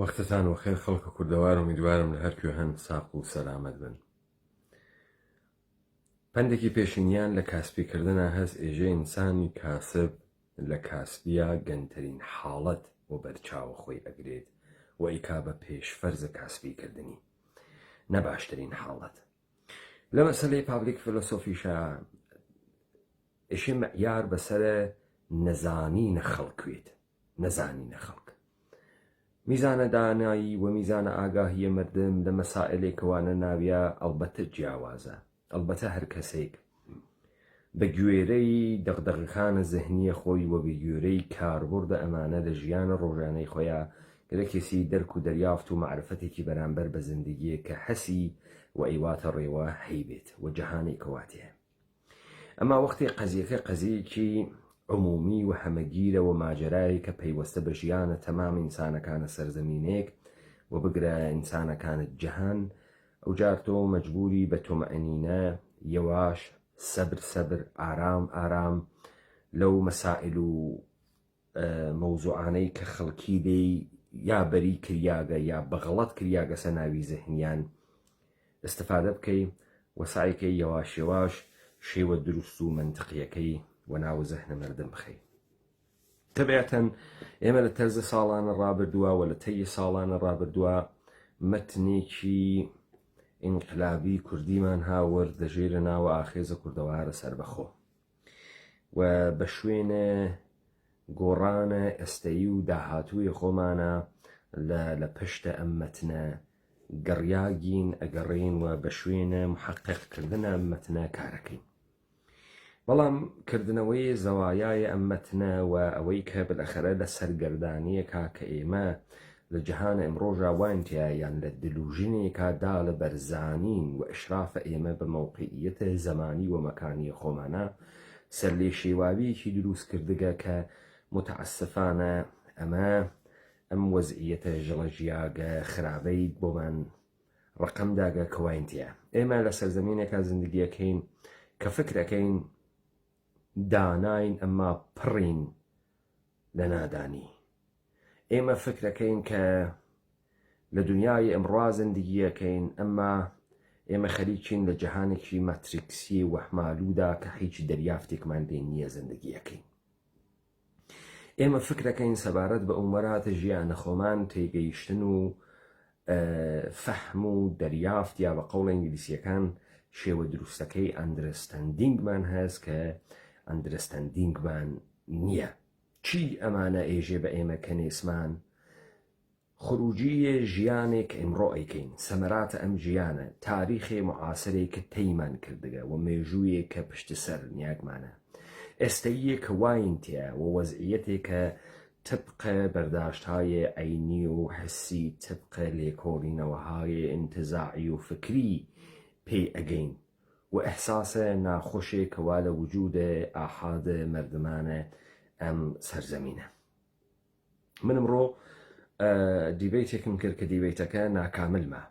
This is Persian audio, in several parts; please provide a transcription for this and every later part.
وەختتان وەخێر خەڵکە کوردەوار امیدوارم لە هەرکوێ هەن ساق و سەلامەت بن. پندێکی پێشینیان لە کاسبیکردنە هەست ئێژێ ئینسانی کاسب لە کاسبیە گەنترین حاڵەت و بەرچاوە خۆی ئەگرێت و ئیکا بە پێشفەرزە کاسبیکردنی نە باشترین حاڵەت. لە مەسەلەی پابلیک فیلۆسۆفیشە ئێشێ مەعیار بەسەرە نەزانینە خەڵکوێت، نەزانینە خەڵک میزانە دانایی و میزانە ئاگاهیە مردم لە مەسائلێکەوانە ناویە ئەڵبەتە جیاوازە، ئەڵبەتە هەر کەسێک بە گوێرەی دەغدەغەکانە زەهنیە خۆی و بە گوێرەی کاربوردە ئەمانە لە ژیانە ڕۆژانەی خۆیان گەرە کەسی دەرک و دەریافت و معرفەتێکی بەرامبەر بە زندگیە کە حەسی و ئەیواتە ڕێوە هەیبێت و جەهانی کەواتێ. ئەما وەختی قەزیەکە قەزیەکی عمومی و هەمەگیرە و ماجرایی کە پەیوەستە بە ژیانە تەمام ئینسانەکانە سەرزەمینێک و بگرە ئینسانەکانت جەهان، ئەو جار تۆ مەجبوری بە تۆمەئەنینە یەواش سەبر ئارام ئارام لەو مەسائل و مەوزوعانەی کە خەڵکی لێی یا بەری کریاگە یا بەغەڵەت کریاگە سەناوی زەهنیان استفادە بکەی و سعیکەی یەواش یەواش شێوە دروست و منتقیەکەی و ناو زەهنە مردم بخەی. تەبیعەتەن ئێمە لە تەرزە ساڵانە ڕابردووە و لە تەیە ساڵانە ڕابردووە مەتنێکی ئینقلابی کوردیمان هاورد دەژێرە ناوە ئاخێزە کوردەوارە سەربەخۆ و بە شوێنە گۆڕانە ئێستایی و داهاتووی خۆمانە لە پشتە ئەم مەتنە گەڕیاگین ئەگەڕین و بە شوێنە محەققکردنە ئەم مەتنە کارەکەین. بەڵام کردنەوەی زەوایای ئەم مەتنە و ئەوەی کە بەلەخەرە لە سەرگەردانیەکە کە ئێمە لە جەهانە ئەمڕۆژە وانتیە یان لە دلوژنێکا دا لە بەرزانین و ئشرافە ئێمە بە موقعیەتە زەمانی و مەکانی خۆمانە سەر لێ شێواویەکی دروست کردگە کە متعسفانە ئەم وەزعیەتە ژەڵە ژیاگە خراپەی بۆمان ڕقەمداگە کەوانتیە. ئێمە لە سەرزەمینێکە زندگیەکەین کە فکرەکەین داناین ئەمما پڕین لە نادانی. ئێمە فکرەکەین کە لە دنیای ئەمڕوا زندگیەکەین ئەمما ئێمە خەریکین لە جەهانێکی ماتریکسی وەحمالوودا کە هیچ دەریافتێکمان لێ نییە زندگیەکەین. ئێمە فکرەکەین سەبارەت بە ئەومەراتە ژیانە خۆمان تێگەیشتن و فەحم و دەریافت یا بە قەوڵە ئینگلیسیەکان شێوە دروستەکەی ئەندرستەندینگمان هەست کە ئەندرستەندینگمان نییە. چی ئەمانە ئێژێ بە ئێمە کە نێسمان خروجیە ژیانێک ئەمڕۆ ئەیکەین، سەمەراتە ئەم ژیانە تاریخی معاسرێک کە تەیمان کردگە و مێژوویەک کە پشتی سەر نیاگمانە، ئێستەیە کە واینتە و وەزعیەتێک کە طبقە بەرداشتهای عینی و حسی طبقە لێکۆڵینەوەهای انتزاعی و فکری پێی ئەگەین و ئەحساسە ناخۆشێکەوا لە وجودە ئاحادە مردمانە ئەم سەرزەمینە. من ئەمڕۆ دیبیتێکم کرد کە دیبیتەکە ناکاملمە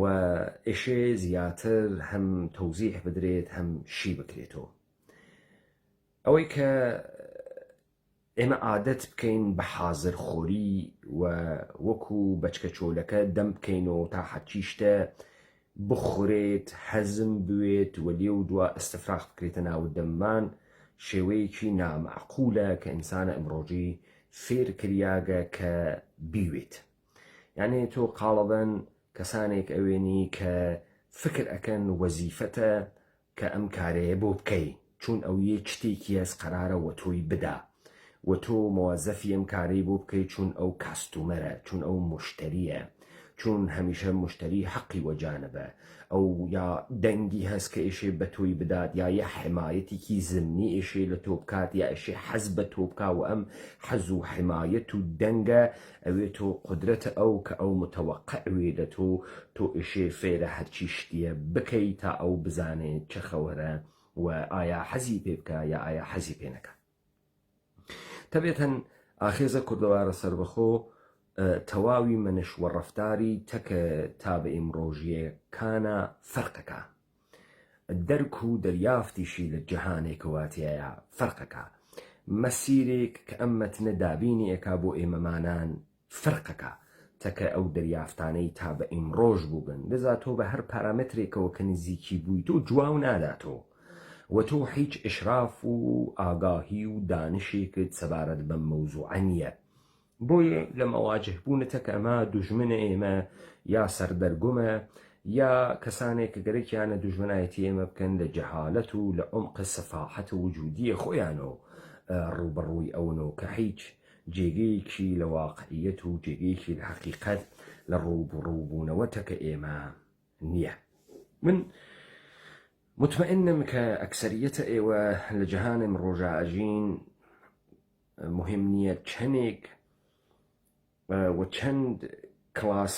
و ئێشێ زیاتر هەم تەوزیح بدرێت هەم شی بکرێتەوە. ئەوەی کە ئێمە عادەت بکەین بە حازرخۆری و وەکو بەچکە چۆلەکە دەم بکەینەوە تا حەچیشتە بخورێت حەزم بوێت و لێ و دوا ئەستەفراغ بکرێتە ناو دەممان شێوەیەکی نامەعقولە کە ئینسانە ئەمڕۆژی فێر کریاگە کە بیوێت. یعنی تۆ قاڵەبەن کەسانێک ئەوێنی کە فکر ئەکەن وەزیفەتە کە ئەم کارەیە بۆ بکەی چون ئەو یەک شتێکی هەست قەرارە وە تۆی بدا و تۆ مۆوەزەفی ئەم کارەی بۆ بکەی چون ئەو کاستومەرە، چون ئەو مشتریە، چون هەمیشە مشتری حەقی وەجانبە، ئەو یا دەنگی هەست کە ئێشێ بە تۆی بدات یا یە حمایەتێکی زمینی ئێشێ لە تۆ بکات یا ئێشێ حەز بە تۆ بکا و ئەم حەز و حمایەت و دەنگە ئەوێ تۆ قدرەتە ئەو کە ئەو متەوەقعوێ لە تۆ ئێشێ فێرە هەرچی شتیە بکەی تا ئەو بزانێت چه خەوەرە و ئایا حەزی پێ بکە یا ئایا حەزی پێ نەکە. تەبێتەن ئاخێزە کوردەوارە سەربەخۆ تەواوی منش و ڕەفتاری تەکە تا بە ئیمڕۆژیەکانە فەرقەکە، دەرک و دەریافتیشی لە جەهانێکەواتیایە فەرقەکە، مەسیرێک کە ئەم مەتنە دابینی ئەکا بۆ ئێمەمانان فەرقەکە. تەکە ئەو دەریافتانەی تا بە ئیمڕۆژ بووبن دەزا تۆ بە هەر پارامترێکەوە کە نزیکی بووی تۆ جواو ناداتەوە و تۆ هیچ ئشراف و ئاگاهی و دانشێکت سەبارەت بەم مەوزوعە نییە. بۆیە لە مەواجهبوونەتە کە ئەمە دوژمنە ئێمە یا سەردەرگومە یا کەسانێک کە گەرەکیانە دوژمنایەتی ئێمە بکەن لە جەهالەت و لە عمق سەفاحەت و وجودیە خۆیانەوە ڕوبەڕووی ئەوەوە کە هیچ جێگەیەکی لە واقعیەت و جێگەیەکی لە حەقیقەت لە ڕووبوونەوەتە کە ئێمە نییە. من مطمئنم کە ئەکسەریەتە ئێوە لە جەهانم ڕۆژاژین مهم نییە چەندێک و چەند کلاس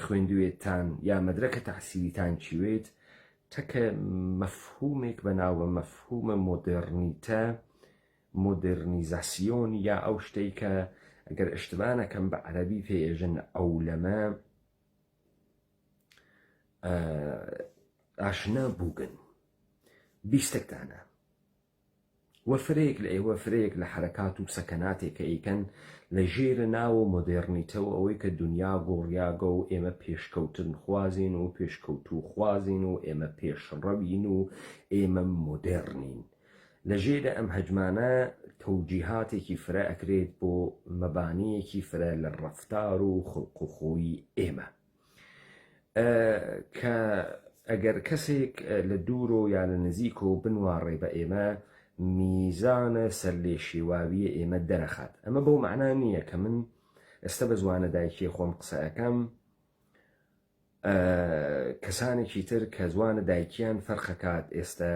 خوێندوێتان یا مەدرەکە تەحسیلیتان چیوێت تەکە مەفهومێک بەناوە مەفهومە مۆدرنیتە مۆدرنیزاسیۆن یا ئەو شتەی کە ئەگەر ئشتبانەکەم بە عەرەبی پێێژن ئەولەمە ئاشنا بووگن بیستێکتانە وە فرێک لە ئێوە فرێک لە حرەکات و سەکەناتێک کە ئەیکەن لە ژێرە ناوە مۆدێرنیتەوە ئەوەی کە دنیا گۆڕیاگە و ئێمە پێشکەوتن خوازین و پێشکەوتو خوازین و ئێمە پێشڕەوین و ئێمە مۆدێرنین. لە ژێرە ئەم هەجمانە تەوجیهاتێکی فرە ئەکرێت بۆ مەبانەیەکی فرە لە ڕەفتار و خڵق و خۆی ئێمە کە ئەگەر کەسێک لە دوورۆ یا لە نزیکۆ بنواڕێ بە ئێمە میزانە سەر لێ شێواویە ئێمە دەرەخات. ئەمە بەو معنە نییە کە من ئێستا بە زوانە دایکی خۆم قسەکەم کەسانێکی تر کە زوانە دایکیان فەرقەکات ئێستا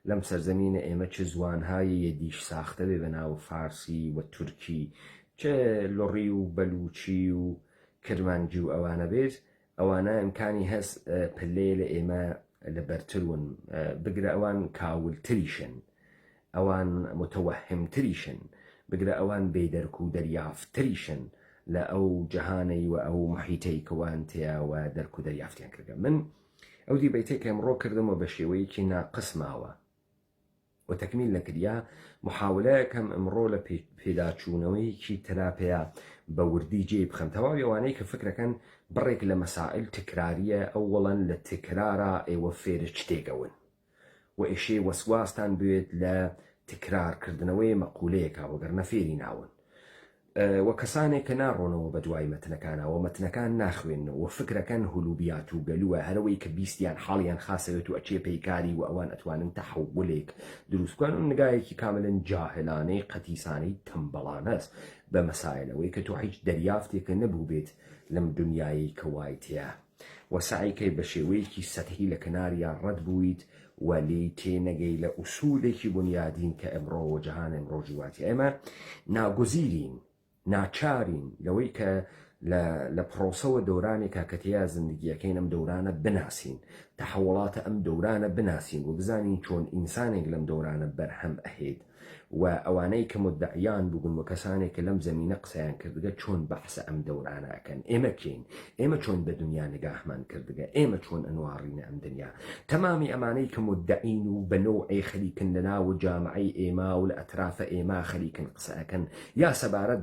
لەم سەرزەمینە ئێمە چ زوانهایی یەدیش ساختە بێ بەناو فارسی و تورکی چه لۆڕی و بەلوچی و کرمانجی و ئەوانە بێت ئەوانە ئیمکانی هەست پلێ لە ئێمە لەبەرترون بگرە ئەوان کاولتریشن ئەوان متەوەهمتریشن بگرە ئەوان بێدەرک و دەریافتریشن لە ئەو جەهانەی و ئەو محیتەی کەوان تیاوە دەرک و دەریافتیان کردە. من ئەو دیبەیتێک ئەمڕۆ کردمەوە بە شێوەیەکی ناقسماوە و تەکمیل نەکردیا محاولەیەکەم ئەمڕۆ لە پێداچوونەوەیەکی تەراپەیە بە وردی جێ بخەم تەواوی ئەوانەی کە فکرەکەن بڕێک لە مەسائل تکراریە ئەوەڵەن لە تکرارە ئێوە فێرە شتێکەون و ئێشێ وەسواستان بێت لە تکرارکردنەوەی مەقولەیەکە وەگەرنە فێری ناون و کەسانێک کە ناڕۆنەوە بە دوای مەتنەکانەوە مەتنەکان ناخوێنەوە و فکرەکەن هولوبیات و گەلووە هەرەوەی کە بیستیان حاڵیان خاسەوێت و ئەچێ پەیکاری و ئەوان ئەتوانن تەحولێک دروستکەن و نگایەکی کاملەن جاهلانەی قەتیسانەی تەمبەڵانەست بە مەسایلەوەی کە تۆ هیچ دەریافتێکە نەبوو بێت لەم دنیای کەوایتەیە و سعیکەی بە شێوەیەکی سەتحی لە کناریان ڕەت بوویت و لێی تێنەگەی لە ئوسولێکی بنیادین کە ئەمڕۆ جەهان ئەمڕۆژی واتی ئێمە ناگوزیرین ناچارین لەوەی کە لە پرۆسەوە دەورانێکە کەتیا زندگیەکەین ئەم دەورانە بناسین تەحوڵاتە ئەم دەورانە بناسین و بزانین چۆن ئینسانێک لەم دەورانە بەرهەم ئەهێت و ئەوانەی کە مدعیان بوون و کەسانێک کە لەم زەمینە قسەیان کردگە چۆن بەحسە ئەم دەورانەکەن ئێمە کەین ئێمە چۆن بە دنیا نگاهمان کردگە ئێمە چۆن ئەنوارینە ئەم دنیا تەمامی ئەمانەی کە مدعین و بە نەوعی خەریکن لەناو جامعەی ئێمە و لە ئەترافە ئێمە خەریکن قسەکەن یا سەبارەت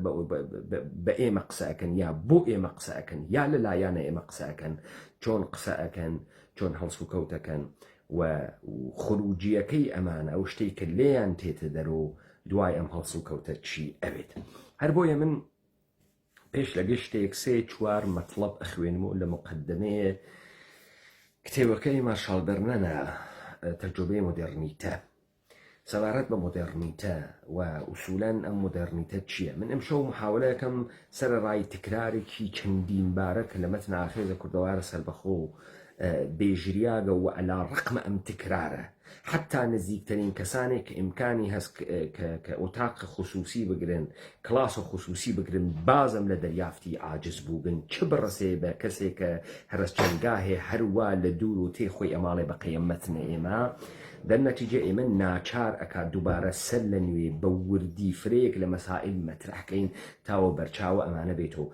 بە ئێمە قسەکەن یا بۆ ئێمە قسەکەن یا لەلایەنە ئێمە قسەکەن چۆن قسەکەن چۆن هەڵس و کەوتەکەن و خروجیەکەی ئەمانە ئەو شتێک کە لێیان تێتە دەرۆ دوای ئەم هەڵس و کەوتە چی ئەوێت. هەر بۆیە من پێش لە گەشتێک سێ چوار مەطلب ئەخوێنمەوە لە مقدمەیە کتێبەکەی مارشال بەرنەنە تەجربەی مۆدێرنیتە سەبارەت بە مۆدێرنیتە و ئوسولاً ئەم مۆدێرنیتە چییە. من ئەمشەو محاولەکەم سەرەڕای تکرارێکی چەندین بارە کە لە مەتنە ئاخێرە کوردەوارە سەربەخۆ بێژریاگە و ئەلا ڕقمە ئەم تکرارە حتا نزیکترین کەسانێک کە ئیمکانی هەست کە ئۆتاق خصوصی بگرن کلاس و خصوصی بگرن بازم لە دەریافتی عاجز بووبن چ بڕسێ بە کەسێک کە هەرسچەنگاهێ هەروە لە دوور و تێ خۆی ئەماڵێ بە قەیەمەتنە ئێمە دەرنەتیجە ئێمە ناچار ئەکات دووبارە سەر لە نوێ بە وردی فرەیەک لە مەسائل مەترحکەین تاوە بەرچاوە ئەمانە بێتەوە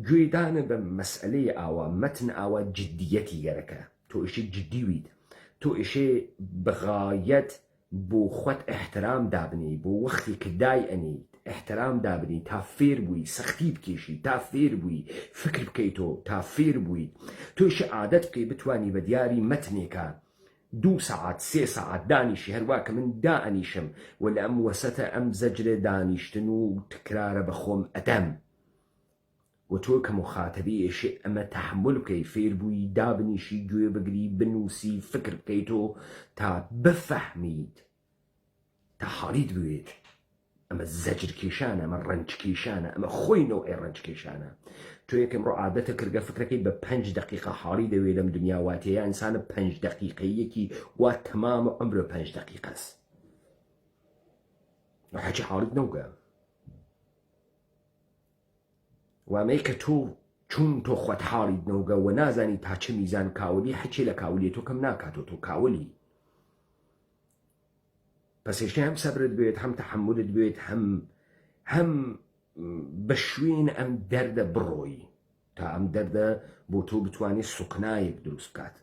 گوێدانە بە مەسئلەی ئاوا مەتن ئاوا جددیەتی گەرەکە تۆ ئیشی جددیویت تۆ ئیشێ بغایەت بۆ خۆت احترام دابنی بۆ وەختی کە دای ئەنیت احترام دابنی تا فێر بووی سەختی بکێشی تا فێر بووی فکر بکەیتەوە تا فێر بووی تۆش عادەت بکەی بتوانی بە دیاری مەتنێکە 2 ساعت 3 ساعت دانیشی هەروە کە من دائنیشم و لە ئەم وەسەتە ئەم زەجرە دانیشتن و تکرارە بە خۆم ئەدەم و تۆ کە مخاتەبەیەشی ئەمە تەحمل بکەی فێر بووی دابنیشی گوێ بگری بنووسی فکر بکەیتەوە تا بفەحمیت تا حاڵیت بوێت ئەمە زەجر کێشانە ئەمە ڕەنج کێشانە ئەمە خۆی نەوەی ڕەنج کێشانە تۆ یەکەم ڕعادەتە کردگە فکرەکەی بە 5 دقیقە حاڵی دەوێت لەم دنیا واتەیە ئینسانە 5 دقیقەیەکی وا تەمامە ئەمرە 5 دقیقەس حەجی حاڵیت نەوگە وامەی کە تۆ چون تۆ خۆت حاڵیت نەوگە و نازانی تا چه میزان کاولی حەچی لە کاولی تۆ کەم ناکاتۆ تۆ کاولی پس هێشتا هەم سەبرت بێت هەم تەحملت بێت هەم بە شوێن ئەم دەردە بڕۆی تا ئەم دەردە بۆ تۆ بتوانێت سوقنایەک دروست بکات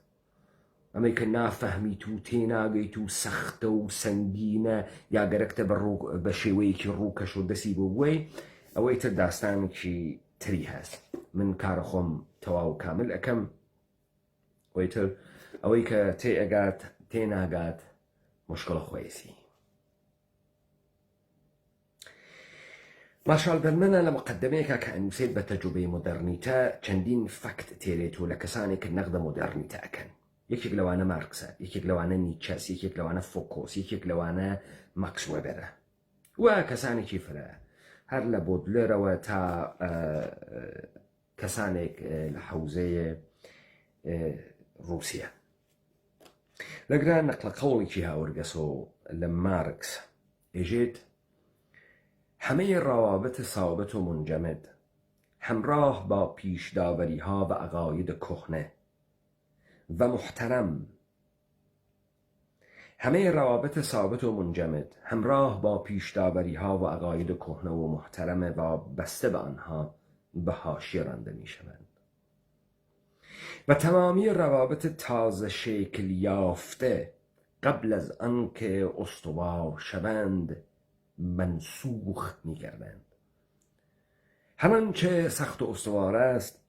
ئەمەی کە نافەهمیت و تێناگەیت و سەختە و سەنگینە یا گەرەکتە بە شێوەیەکی ڕووکەش و دەسی بۆ بووی ئەوەی تر داستانێکی تری هەست من کارە خۆم تەواو کامل ئەەکەم وەیتر ئەوەی کە تێئەگات تێناگات مشکڵە خۆیسی مارشال بەرمەنە لە مقدمەیەکە کە ئەنووسێت بە تەجروبەی مۆدەرنیتە چەندین فەکت تێرێت و لە کەسانێک نەقدە مۆدەرنیتە ئەکەن یەکێک لەوانە مارکسە یەکێک لەوانە نیچەس یەکێک لەوانە فۆکۆس یەکێک لەوانە ماکس وێبەرە و کەسانێکی فرە هەر لە بۆدلێرەوە تا کەسانێک لە حەوزەیە رووسیا لەگران نەقلە قەوڵێکی هاوەرگەسۆ لە مارکس ئێژێت همه روابط ثابت و منجمد همراه با پیشداوری‌ها و عقاید کهنه و محترم همه روابط ثابت و منجمد همراه با پیشداوری‌ها و عقاید کهنه و محترم و بسته به آنها به حاشیه رانده می‌شوند و تمامی روابط تازه شکل یافته قبل از آنکه استوار شوند منسوخ می‌گردند. هر آنچه سخت و استوار است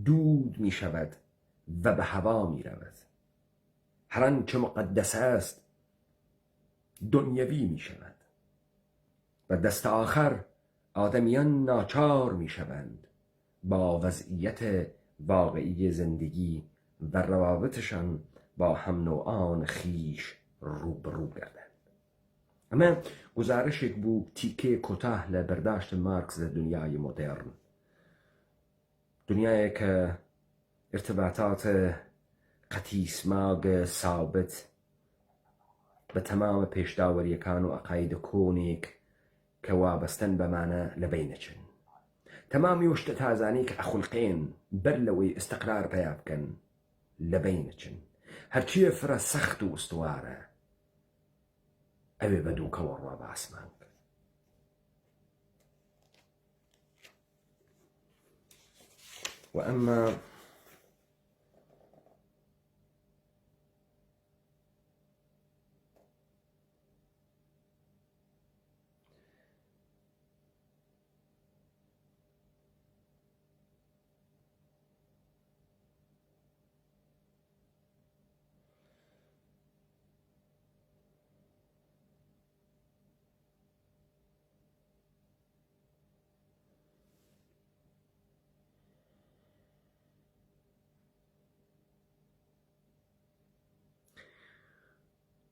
دود می‌شود و به هوا می‌رود. هر آنچه مقدس است دنیوی می‌شود و دست آخر آدمیان ناچار می‌شوند با وضعیت واقعی زندگی و روابطشان با هم نوعان خیش روبرو گردند. اما گزارشێک بوو تیکێ کۆتاه لە بەرداشت مارکس لە دنیای مۆدێرن دنیایە کە ارتباطات قەتیسماگە ثابت بە تەمامە پێشداوەریەکان و عەقاید کۆنێک کە وابەستەن بەمانە لەبەینەچن تەمامی و شتە تازانەی کە ئەخولقێن بەر لەوەی ئستقرار پەیا بکەن لەبەینەچن هەرچیە فرە سەخت و ئوستوارە ئەوێ بەدووکەوە ڕوا بە ئاسمان کرد. و ئەمما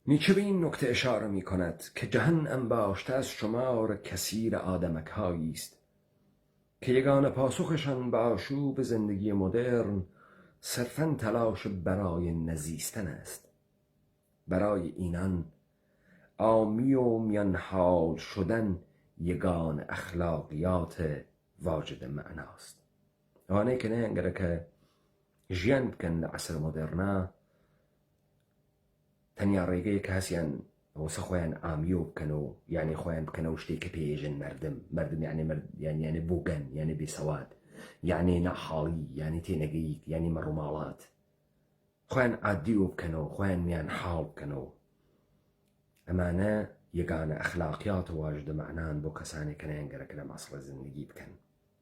نیچه به این نکته اشاره می کند که جهان انباشته از شمار کثیر آدمک‌هایی است که یگانه پاسخشان به آشوب زندگی مدرن صرفاً تلاش برای نزیستن است. برای اینان عامی و میانحال شدن یگان اخلاقیات واجد معناست. وانه که نه انگره که ژیان بکەن لە عەسر مۆدێرنا تەنیا ڕێگەیە کە هەسیان وەسە خۆیان ئامیۆ بکەنەوە یعنی خۆیان بکەنەوە شتێک کە پێژن مردم یعنی بووگەن یعنی بێسەواد یعنی نەحاڵی یعنی تێنەگەیت یعنی مەڕووماڵات خۆیان عادیۆ بکەنەوە خۆیان میان حاڵ بکەنەوە ئەمانە یەگانە ئەخلاقیات و واژدە معنان بۆ کەسانێک کە نەیەنگەرەکە لە مەسڵە زندگی بکەن،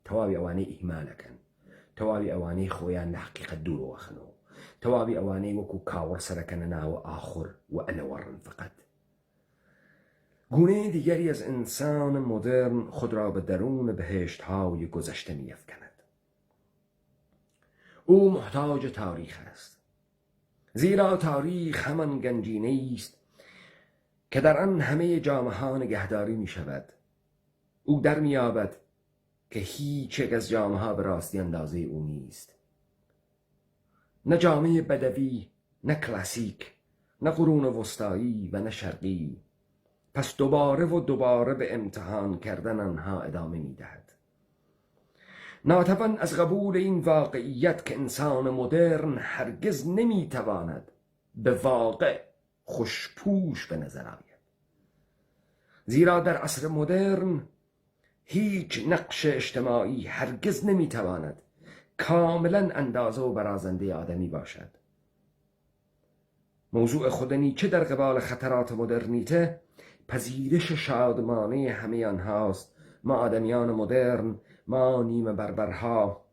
تەواوی ئەوانەی ئیهمالەکەن، تەواوی ئەوانەی خۆیان لە حەقیقەت دوورەوەخنەوە، تەواوی ئەوانەی وەکو کاوەڕ سەرەکەنە ناوە ئاخور و ئەلەوەڕن فقط. گونهی دیگری از انسان مدرن خود را به درون بهشت‌های گذشته می‌افکند. او محتاج تاریخ است، زیرا تاریخ همان گنجینه‌ای است که در آن همه جامه‌ها نگهداری می‌شود. او در می‌یابد که هیچ یک از جامه‌ها به راستی اندازه او نیست. نه جامعه بدوی، نه کلاسیک، نه قرون وسطایی و نه شرقی. پس دوباره و دوباره به امتحان کردن آنها ادامه می‌دهد. ناتوان از قبول این واقعیت که انسان مدرن هرگز نمی‌تواند به واقع خوشپوش به نظر آید، زیرا در عصر مدرن هیچ نقش اجتماعی هرگز نمی‌تواند کاملا اندازه و برازنده آدمی باشد. موضوع خود نیچه در قبال خطرات مدرنیته پذیرش شادمانه همه آنهاست. ما آدمیان مدرن، ما نیمه بربرها،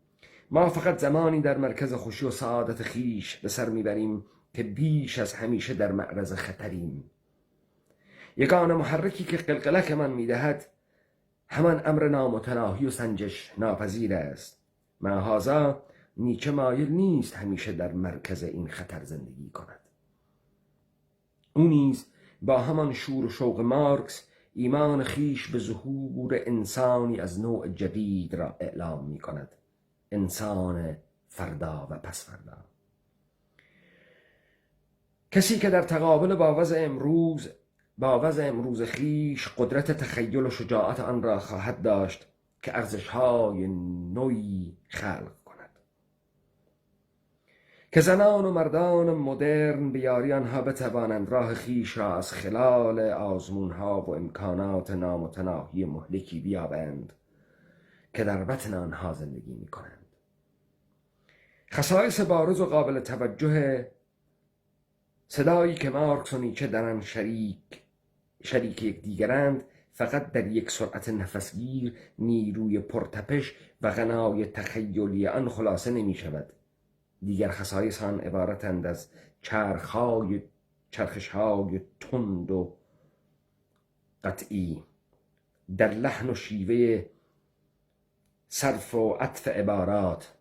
ما فقط زمانی در مرکز خوشی و سعادت خیش به سر میبریم که بیش از همیشه در معرض خطریم. یگانه محرکی که قلقلک من میدهد همان امر نامتناهی و سنجش ناپذیر است. مع هذا نیچه مایل نیست همیشه در مرکز این خطر زندگی کند. او نیز با همان شور و شوق مارکس ایمان خیش به ظهور انسانی از نوع جدید را اعلام می کند. انسان فردا و پس فردا. کسی که در تقابل با وضع امروز خیش قدرت تخیل و شجاعت آن را خواهد داشت که ارزش‌های نوعی خلق کند، که زنان و مردان مدرن به یاری آنها بتوانند راه خیش را از خلال آزمون‌ها و امکانات نامتناهی مهلکی بیابند که در بطن آنها زندگی می‌کنند. خصایص بارز و قابل توجه صدایی که مارکس و نیچه در آن شریک یکدیگرند فقط در یک سرعت نفسگیر نیروی پرتپش و غنای تخیلی آن خلاصه نمی شود. دیگر خصایص آن عبارتند از چرخش‌های تند و قطعی در لحن و شیوه صرف و عطف عبارات،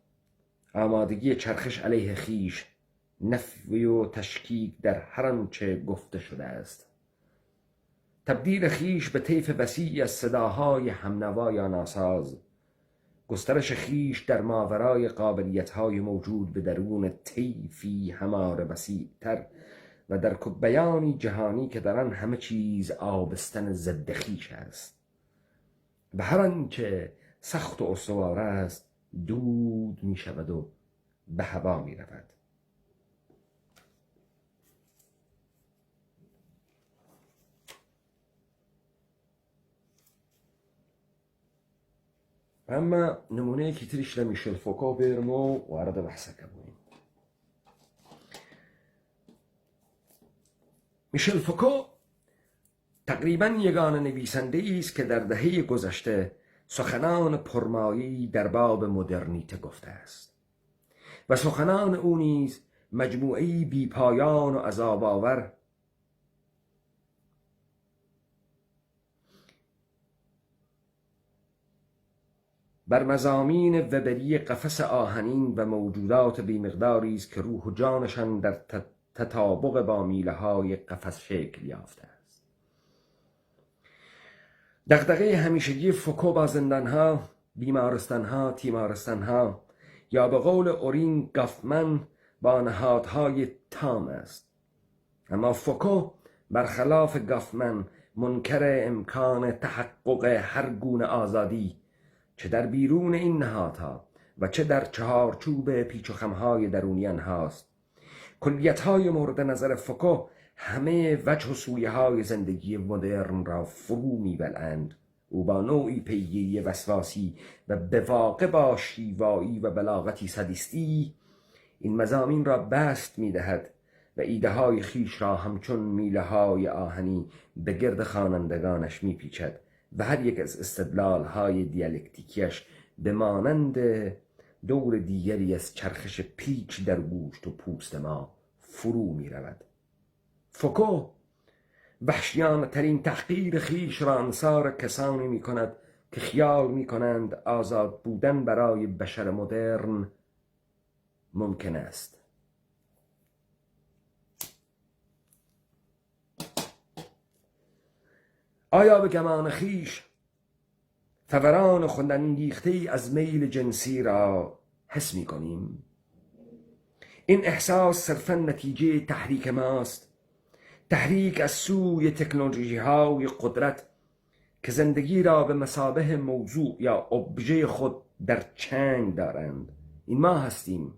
آمادگی چرخش علیه خیش، نفی و تشکیک در هر آنچه گفته شده است، تبدیل خیش به طیف وسیعی از صداهای همنوا یا ناساز، گسترش خیش در ماورای قابلیت‌های موجود به درون طیفی هماره وسیع‌تر و در بیانی جهانی که در آن همه چیز آبستن ضد خویش است. به هر آنچه سخت و استوار است دود می شود و به هوا می رود. اما نمونه که تریش لمیشل فوکو بیرمو وارد بحثك بوين. میشل فوکو تقریبا یگانه نویسنده است که در دهه گذشته سخنان پرمایه‌ای در باب مدرنیته گفته است و سخنان او نیز مجموعه‌ای بی‌پایان و عذاب‌آور بر مضامین وبری قفس آهنین و موجودات بیمقداری است که روح و جانشان در تطابق با میله‌های قفس شکل یافته است. دغدغه همیشگی فوکو با زندان‌ها، بیمارستان‌ها، تیمارستان‌ها یا به قول اورین گافمن با نهادهای تام است. اما فوکو برخلاف گافمن منکر امکان تحقق هر گونه آزادی چه در بیرون این نهادها و چه در چهارچوب پیچ و خم‌های درونی آنهاست. کلیت‌های مورد نظر فوکو همه وجه و سویه‌های زندگی مدرن را فرو می‌بلند. او با نوعی پیگیری وسواسی و به واقع با شیوایی و بلاغتی سادیستی این مضامین را بست می‌دهد و ایده های خیش را همچون میله های آهنی به گرد خوانندگانش میپیچد و هر یک از استدلال های دیالکتیکیش به مانند دور دیگری از چرخش پیچ در گوشت و پوست ما فرو می رود. فوکو وحشیانه ترین تحقیر خیش را انصار کسانی می کند که خیال می کنند آزاد بودن برای بشر مدرن ممکن است. آیا به گمان خیش فوران خودانگیخته از میل جنسی را حس می کنیم؟ این احساس صرفاً نتیجه تحریک ماست، تحریک از سوی تکنولوژی های قدرت که زندگی را به مثابه موضوع یا ابژه خود در چنگ دارند. این ما هستیم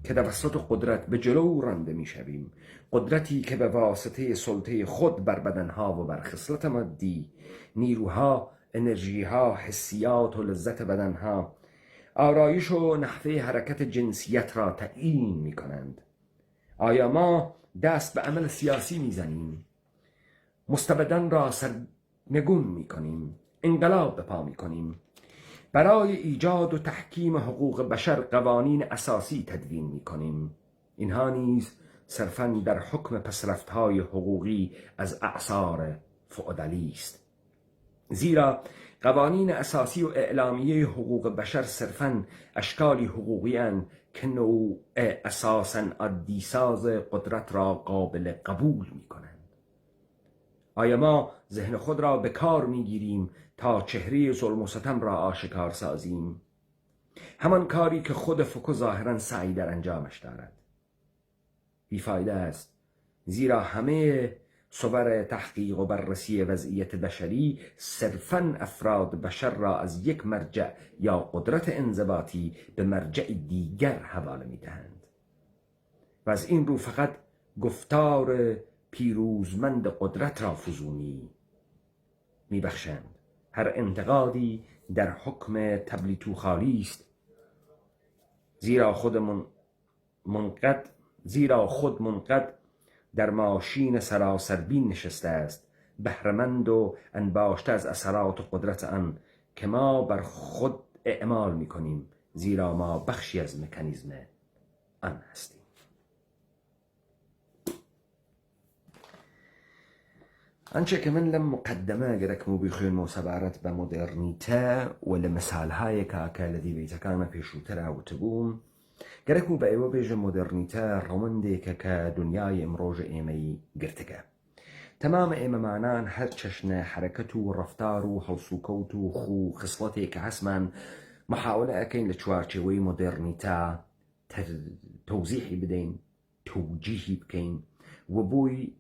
که توسط قدرت به جلو رانده می شویم، قدرتی که به واسطه سلطه خود بر بدنها و بر خصلت مادی، نیروها، انرژیها، حسیات و لذت بدنها، آرایش و نحوه حرکت جنسیت را تعیین می کنند. آیا ما دست به عمل سیاسی می زنیم؟ مستبدان را سرنگون می کنیم؟ انقلاب به پا می کنیم؟ برای ایجاد و تحکیم حقوق بشر قوانین اساسی تدوین می کنیم؟ اینها نیز صرفاً در حکم پسرفت‌های حقوقی از اعصار فئودالی است. زیرا قوانین اساسی و اعلامیه حقوق بشر صرفاً اشکالی حقوقی اند که نوع اساساً عادی‌ساز قدرت را قابل قبول می کنند. آیا ما ذهن خود را به کار می گیریم تا چهره ظلم و ستم را آشکار سازیم؟ همان کاری که خود فوکو ظاهراً سعی در انجامش دارد. بیفایده است، زیرا همه صور تحقیق و بررسی وضعیت بشری صرفاً افراد بشر را از یک مرجع یا قدرت انضباطی به مرجع دیگر حواله می دهند و از این رو فقط گفتار پیروزمند قدرت را فزونی می بخشند. هر انتقادی در حکم تبلیتو خالی است، زیرا خود منقد در ماشین سراسربین نشسته است، بهره‌مند و انباشته از اثرات و قدرت آن که ما بر خود اعمال می کنیم، زیرا ما بخشی از مکانیزم آن هستیم. آنچه که من لم مقدمه گرکمو بخوین موسبارت به مدرنیته و لمثالهای که لدی بیتکانه پیشوتر اوتبوم گرکمو به ایوه بیج مدرنیته رومنده که دنیای امروج ایمی گرتگه. تمام ایمه معنان هر چشن حرکت و رفتار و حوصوکوت و خو خصلتی که هسمن محاوله اکین لچوارچوی مدرنیته توضیحی بدین، توجیهی بکین و بوی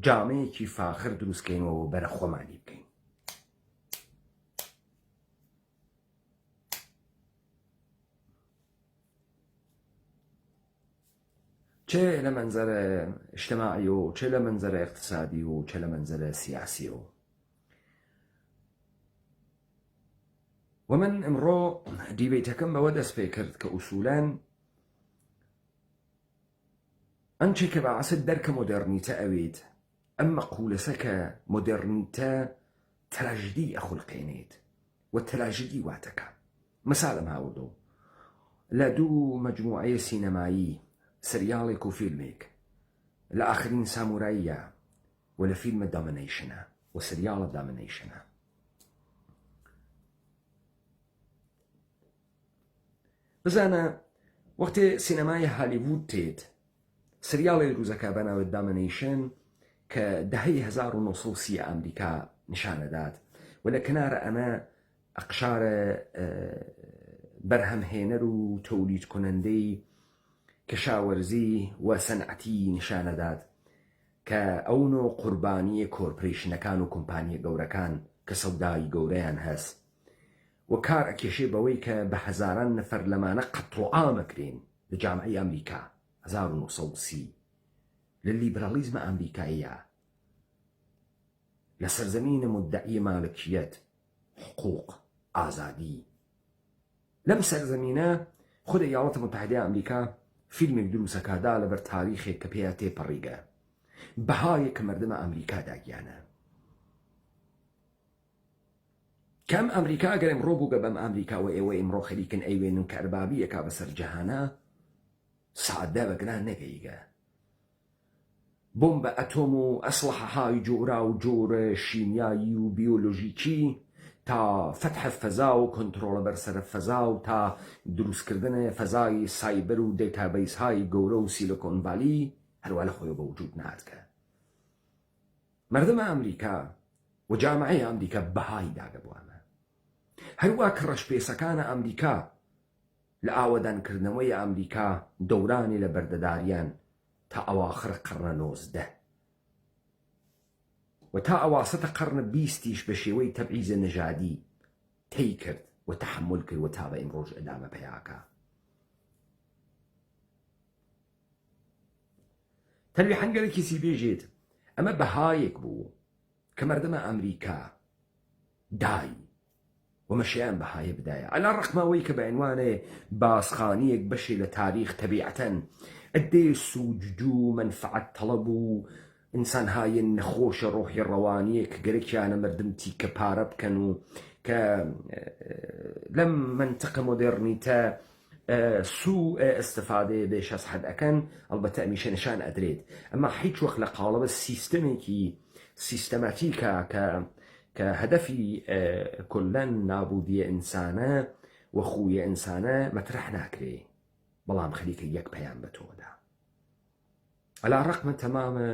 جامعه کی فاخر دروست کین و برخو معنی بکین. چه لمنظر اجتماعی و چه لمنظر اقتصادی و چه لمنظر سیاسی و من امرو دیبیتکم به ودست فکرت که اصولاً انچه که بعث درک مدرنیته اوید اما قولسه که مدرنیته تراجدی اخلقینید و تراجدی واتکا. مثالم هاودو لدو مجموعه سينمائي سريالك وفيلمك لآخرين سامورايا ولا فيلم دومينيشنا وسريال دومينيشنا. بس أنا وقت سينماي هوليوود تيت سريال الروزكا بناو الدومينيشن كدهي 1930 أمريكا نشانه داد ولكن أنا أقشار برهم هێنەر و تولید کننده کشاورزی و صنعتی نشانه داد که ئەو نوع قوربانی کۆرپۆریشنەکان و کۆمپانیە گەورەکان کە سەودای گەورەیان هەست و کار ئەکێشێ بەوەی کە بە هەزاران نەفەر لەمانە قەتڵ و ئامەکرێن لە جامعەی ئەمریکا 1930 لە لیبرالیزمە ئەمریکاییە لە سەرزەمینە مدعی مالکیەت، حقوق، ئازادی. لەم سەرزەمینە خود ایالات متحده آمریکا فیلمێک دروستەکادا لەبەر تاریخێک کە پێیان تێپەڕیگە بەهایە کە مردمە ئەمریکا داگیانە کەم ئەمریکا گەر ئەمڕۆ بووگە بەم ئەمریکاوە ئێوە ئەمڕۆ خەریکن ئەیوێنن کە ئەربابیەکا بەسەر جەهانە سعادە بەگران نەگەیگە بۆمبە ئەتۆم و ئەسلحەهای جۆرا و جۆرە شیمیایی و بیۆلۆژیکی تا فتح فەزا و کۆنتڕۆڵە بەرسەرە فەزا و تا دروستکردنە فەزای سایبەر و دەیتابەیسهای گەورە و سیلۆکۆن ڤالی هەروە لە خۆی بە وجود ناتکە مردمە ئەمریکا و جامعەی ئەمریکا بەهای داگە بووانە هەروە کە ڕەشپێسەکانە ئەمریکا لە ئاوەدانکردنەوەی ئەمریکا دەورانی لە بەردەداریان تا ئەواخر قەرنە 19 و تا ئەواسەتە قەرنە 20 بە شێوەی تەبعیزە نەژادی تێی کرد و تەحمل کرد و تا بە ئیمڕۆژ ئەدامە پێیاکە تەنوی هەنگەرێکی سی بێژێت ئەمە بەهایەک بوو کە مردمە ئەمریکا دای ومەشیان بەهایە بدایە ئەلا ڕەخمەوەی کە بە عنوانێ باسخانیەک بەشی لە تاریخ تەبیعەتەن ئەدێ سوجد و منفعەت تەڵەب و ئینسانهای نەخۆشە ڕۆحی ڕەوانیە کە گەرەکیانە مردم تیکە پارە بکەن و کە لەم منتەقە مۆدێرنیتە سوء استفادەیە بێش ئەس حەد ئەکەن ئەڵبەتە ئەمیشە نیشان ئەدرێت ئەمە هیچ وەخت لە قاڵبە سیستەمێکی سیستەماتیکە کە هەدەفی کولەن نابودیە ئینسانە و خویە ئینسانە مەترەح ناکرێ بەڵام خەریکە یەک پەیام بە تۆدا ئەلا ڕەقمە تەمامە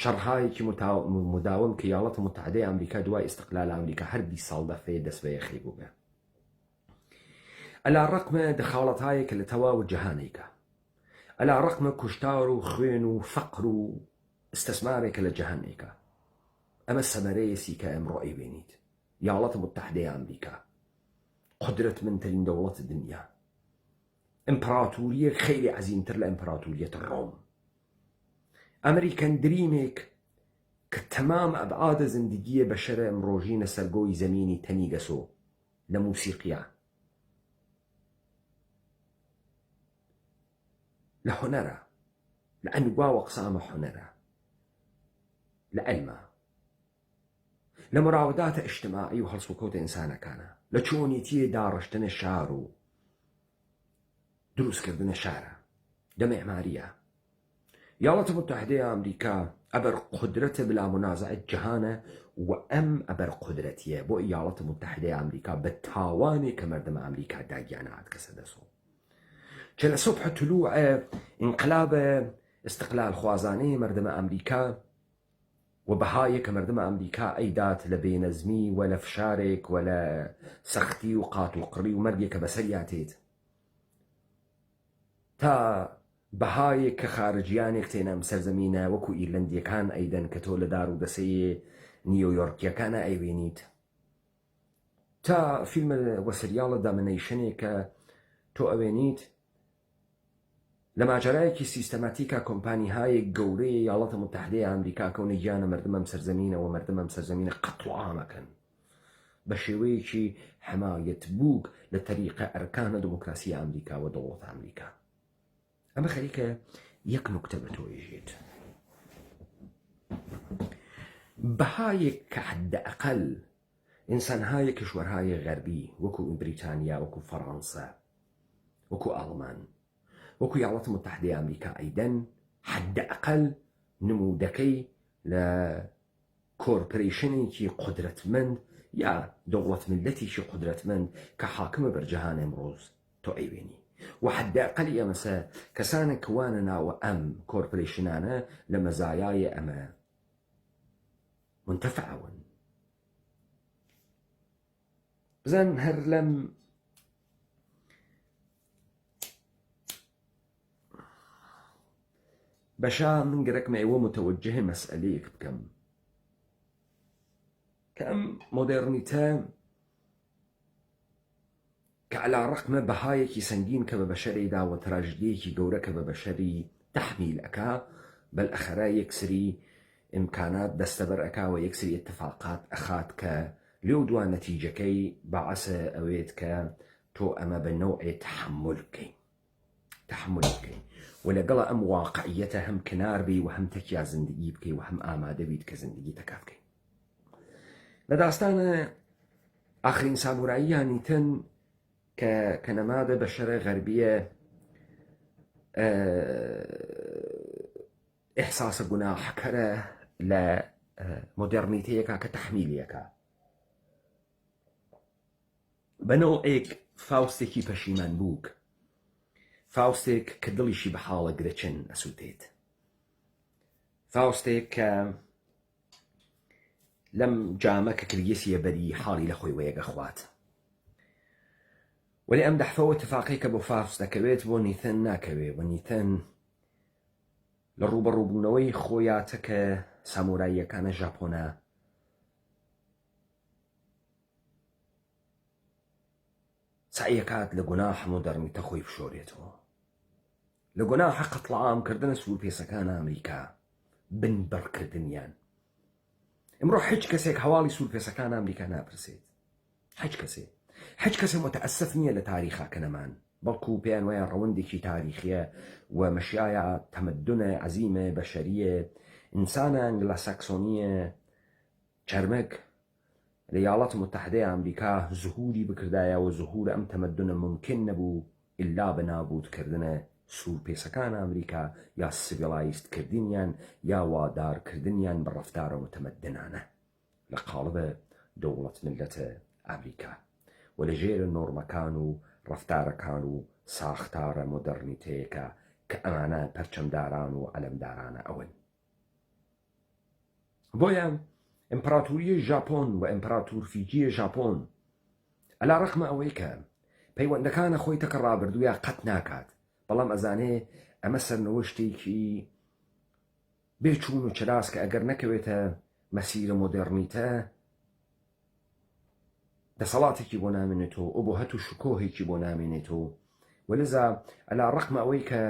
شەڕهایەکی مداوم کە یاڵەتە متحدەی ئەمریکا دوای ئیستقلال ئەمریکا هەر 20 ساڵ دەفێ دەست بە یەخی بووبێ ئەلا ڕەقمە دەخاڵەتهایەکە لە تەواو جەهانێکە ئەلا ڕەقمە کوشتار و خوێن و فەقر و ئستەسمارێکە لە جەهانێکە ئەمە سەمەرەیەسی کە ئەمڕۆ ئەیبینیت یاڵەتە متحدەی ئەمریکا قودرەتمەندترین دەوڵەتە دنیا ئیمپراتوریە خەیلی عەزیمتر لە ئیمپراتوریەتە ڕۆم ئەمریکەن دریمێک کە تەمام ئەبعادە زندگیە بەشەرە ئەمڕۆژی لەسەرگۆی زەمینی تەنی گەسۆ لە موسیقیە لە هونەرە لە ئەنوا وەقسامە هونەرە لە ئەلمە لە مراوداتە ئیجتیماعی و هەڵسوکەوتە ئینسانەکانە لە چۆنیەتیە داڕشتنە شار و دروستکردنە شارە لە مێعماریە یاڵەتە متحدەی ئەمریکا ئەبەر قودرەتە بلا منازعە جەهانە و ئەم ئەبەر قودرەتیە بۆ یاڵەتە متحدەی ئەمریکا بە تاوانێک کە مردمە ئەمریکا داگیانە هات کەسە دەسۆ چە لە صبح طلوع انقلابە استقلال خوازانەی مردمە ئەمریکا و بەهایە کە مردمە ئەمریکا ئەیدات لە بێنەزمی و لە فشارێک و لە سەختی و قات و قڕی و مەرگێکە بەسەریاتێت تا بەهایەک کە خارجیانێک تێنەم سەرزەمینە وەکو ئیرلندیەکان ئەیدەن کە تۆ لە دار و دەسەی نیویۆرکیەکانە ئەیوێنیت تا فیلمە وەسریاڵە دامنەیشنێک کە تۆ ئەوێنیت لە ماجەرایەکی سیستەماتیکە کۆمپانیهایەک گەورەی یاڵەتە متحدەی ئەمریکا کەونە گیانە مردمەم سەرزەمینەوە مردمەم سەرزەمینە قەتڵامەکەن بە شێوەیەکی حمایەت بووک لە تەریقە ئەرکانە دموکراسی ئەمریکا و دەوڵەت ئەمریکا ئەمە خەریکە یەک نوکتە بە تۆیژێت بەهایەک کە حدە ئەقل ئینسانهای کشوەرهای غەربی وەکو بریتانیا وەکو فەڕەنسا وەکو ئاڵمان وەکو یاڵەتە متحدەی ئەمریکا ئەیدەن حدە ئەقل نمودەکەی لە کۆرپۆرێشنێکی قودرەتمەند یا دەوڵەت میلەتێکی قودرەتمەند کە حاکمە بەرجەهان ئەمڕۆز تۆ ئەیوێنی و حدە ئەقەلی ئەمەسە کەسانێک کەوانە ناوە ئەم کۆرپۆرێشنانە لە مەزایای ئەمە منتەفعون بزن هەر لەم بەشا من گەرەکمە ئێوە متەوەجهی مەسئلەیەک بکەم کە ئەم مۆدێرنیتە کە عەلا ڕەقمە بەهایەکی سەنگین کە بە بەشەرێدا و تراژدیەکی گەورە کە بە بەشەری تەحمیل ئەکا بەلئەخەرا یەکسری ئیمکانات دەستەبەر ئەکا و یەکسری اتفاقات ئەخات کە لێو دوان نەتیجەکەی بەعەسە ئەوێت کە تۆ ئەمە بە نەوعێ تەحمل بکەین تحملی بکەی و لەگەڵ ئەم واقعیەتە هەم کنار بی و هەم تەکیا زندگی بکەی و هەم ئامادە بیت کە زندگی تەکا بکەی. لە داستانە ئاخرین ساموراییانی تن کە نەمادە بەشەرە غەربیە ئێحساسە گوناحکەرە لە مۆدێرنیتەیەکە کە تەحمیلیەکە بەنەوەیەک فاوستێکی پەشیمان بووک، فاوستێک کە دڵیشی بە حاڵە گرەچن ئەسووتێت، فاوستێک کە لەم جامە کە کریسیە بەری حاڵی لە خۆی وەیەگە خوات. وەلی ئەم دەحفەوە اتفاقی کە بۆ فاوست دەکەوێت بۆ نیتەن ناکەوێ و نیتەن لە ڕوبەڕووبوونەوەی خۆیاتە کە ساموراییەکانە ژاپۆنە سعیەکات لە گوناح مۆدەرنیتە خۆی بشۆرێتەوە، لە گوناح قەتڵعامکردنە سوورپێسەکان ئەمریکا بن بڕکردنیان. ئەمڕۆ هیچ کەسێک هەواڵی سوورپێسەکان ئەمریکا ناپرسێت، هیچ کەسێک متەئەسف نییە لە تاریخا کەنەمان، بەڵکو پێیان وایە ڕەوندێکی تاریخیە و مەشیایە تەمەدونە عەزیمە بەشەریە ئینسانە ئەنگلە ساکسۆنیە چەرمەک لە یاڵەت متحدەی ئەمریکا زهوری بکردایە و زهور ئەم تەمەدونە ممکن نەبوو ئللا بە نابودکردنە سوورپێسەکان ئەمریکا یا سیڤیلایزدکردنیان یا وادارکردنیان بە ڕەفتارە متەمەدنانە لە قاڵبە دەوڵەت ملەتە ئەمریکا و لە ژێرە نۆرمەکان و ڕەفتارەکان و ساختارە مۆدەرنیتەیەکە کە ئەمانە پەرچەمداران و ئەلەمدارانە ئەون. بۆیە ئیمپراتوریە ژاپۆن و ئیمپراتور فیجیە ژاپۆن ئەلا ڕەخمە ئەوەی کە پەیوەندەکانە خۆی تەکە ڕابردوویە قەت ناکات، بەڵام ئەزانێ ئەمە سەرنەوەشتێکی بێچوون و چراس کە ئەگەر نەکەوێتە مەسیرە مۆدێرنیتە دەسەڵاتێکی بۆ نامێنێتەوە ئەو بۆ هەتو شکۆهێکی بۆ نامێنێتەوە وەلذا ئەلا ڕەخمە ئەوەی کە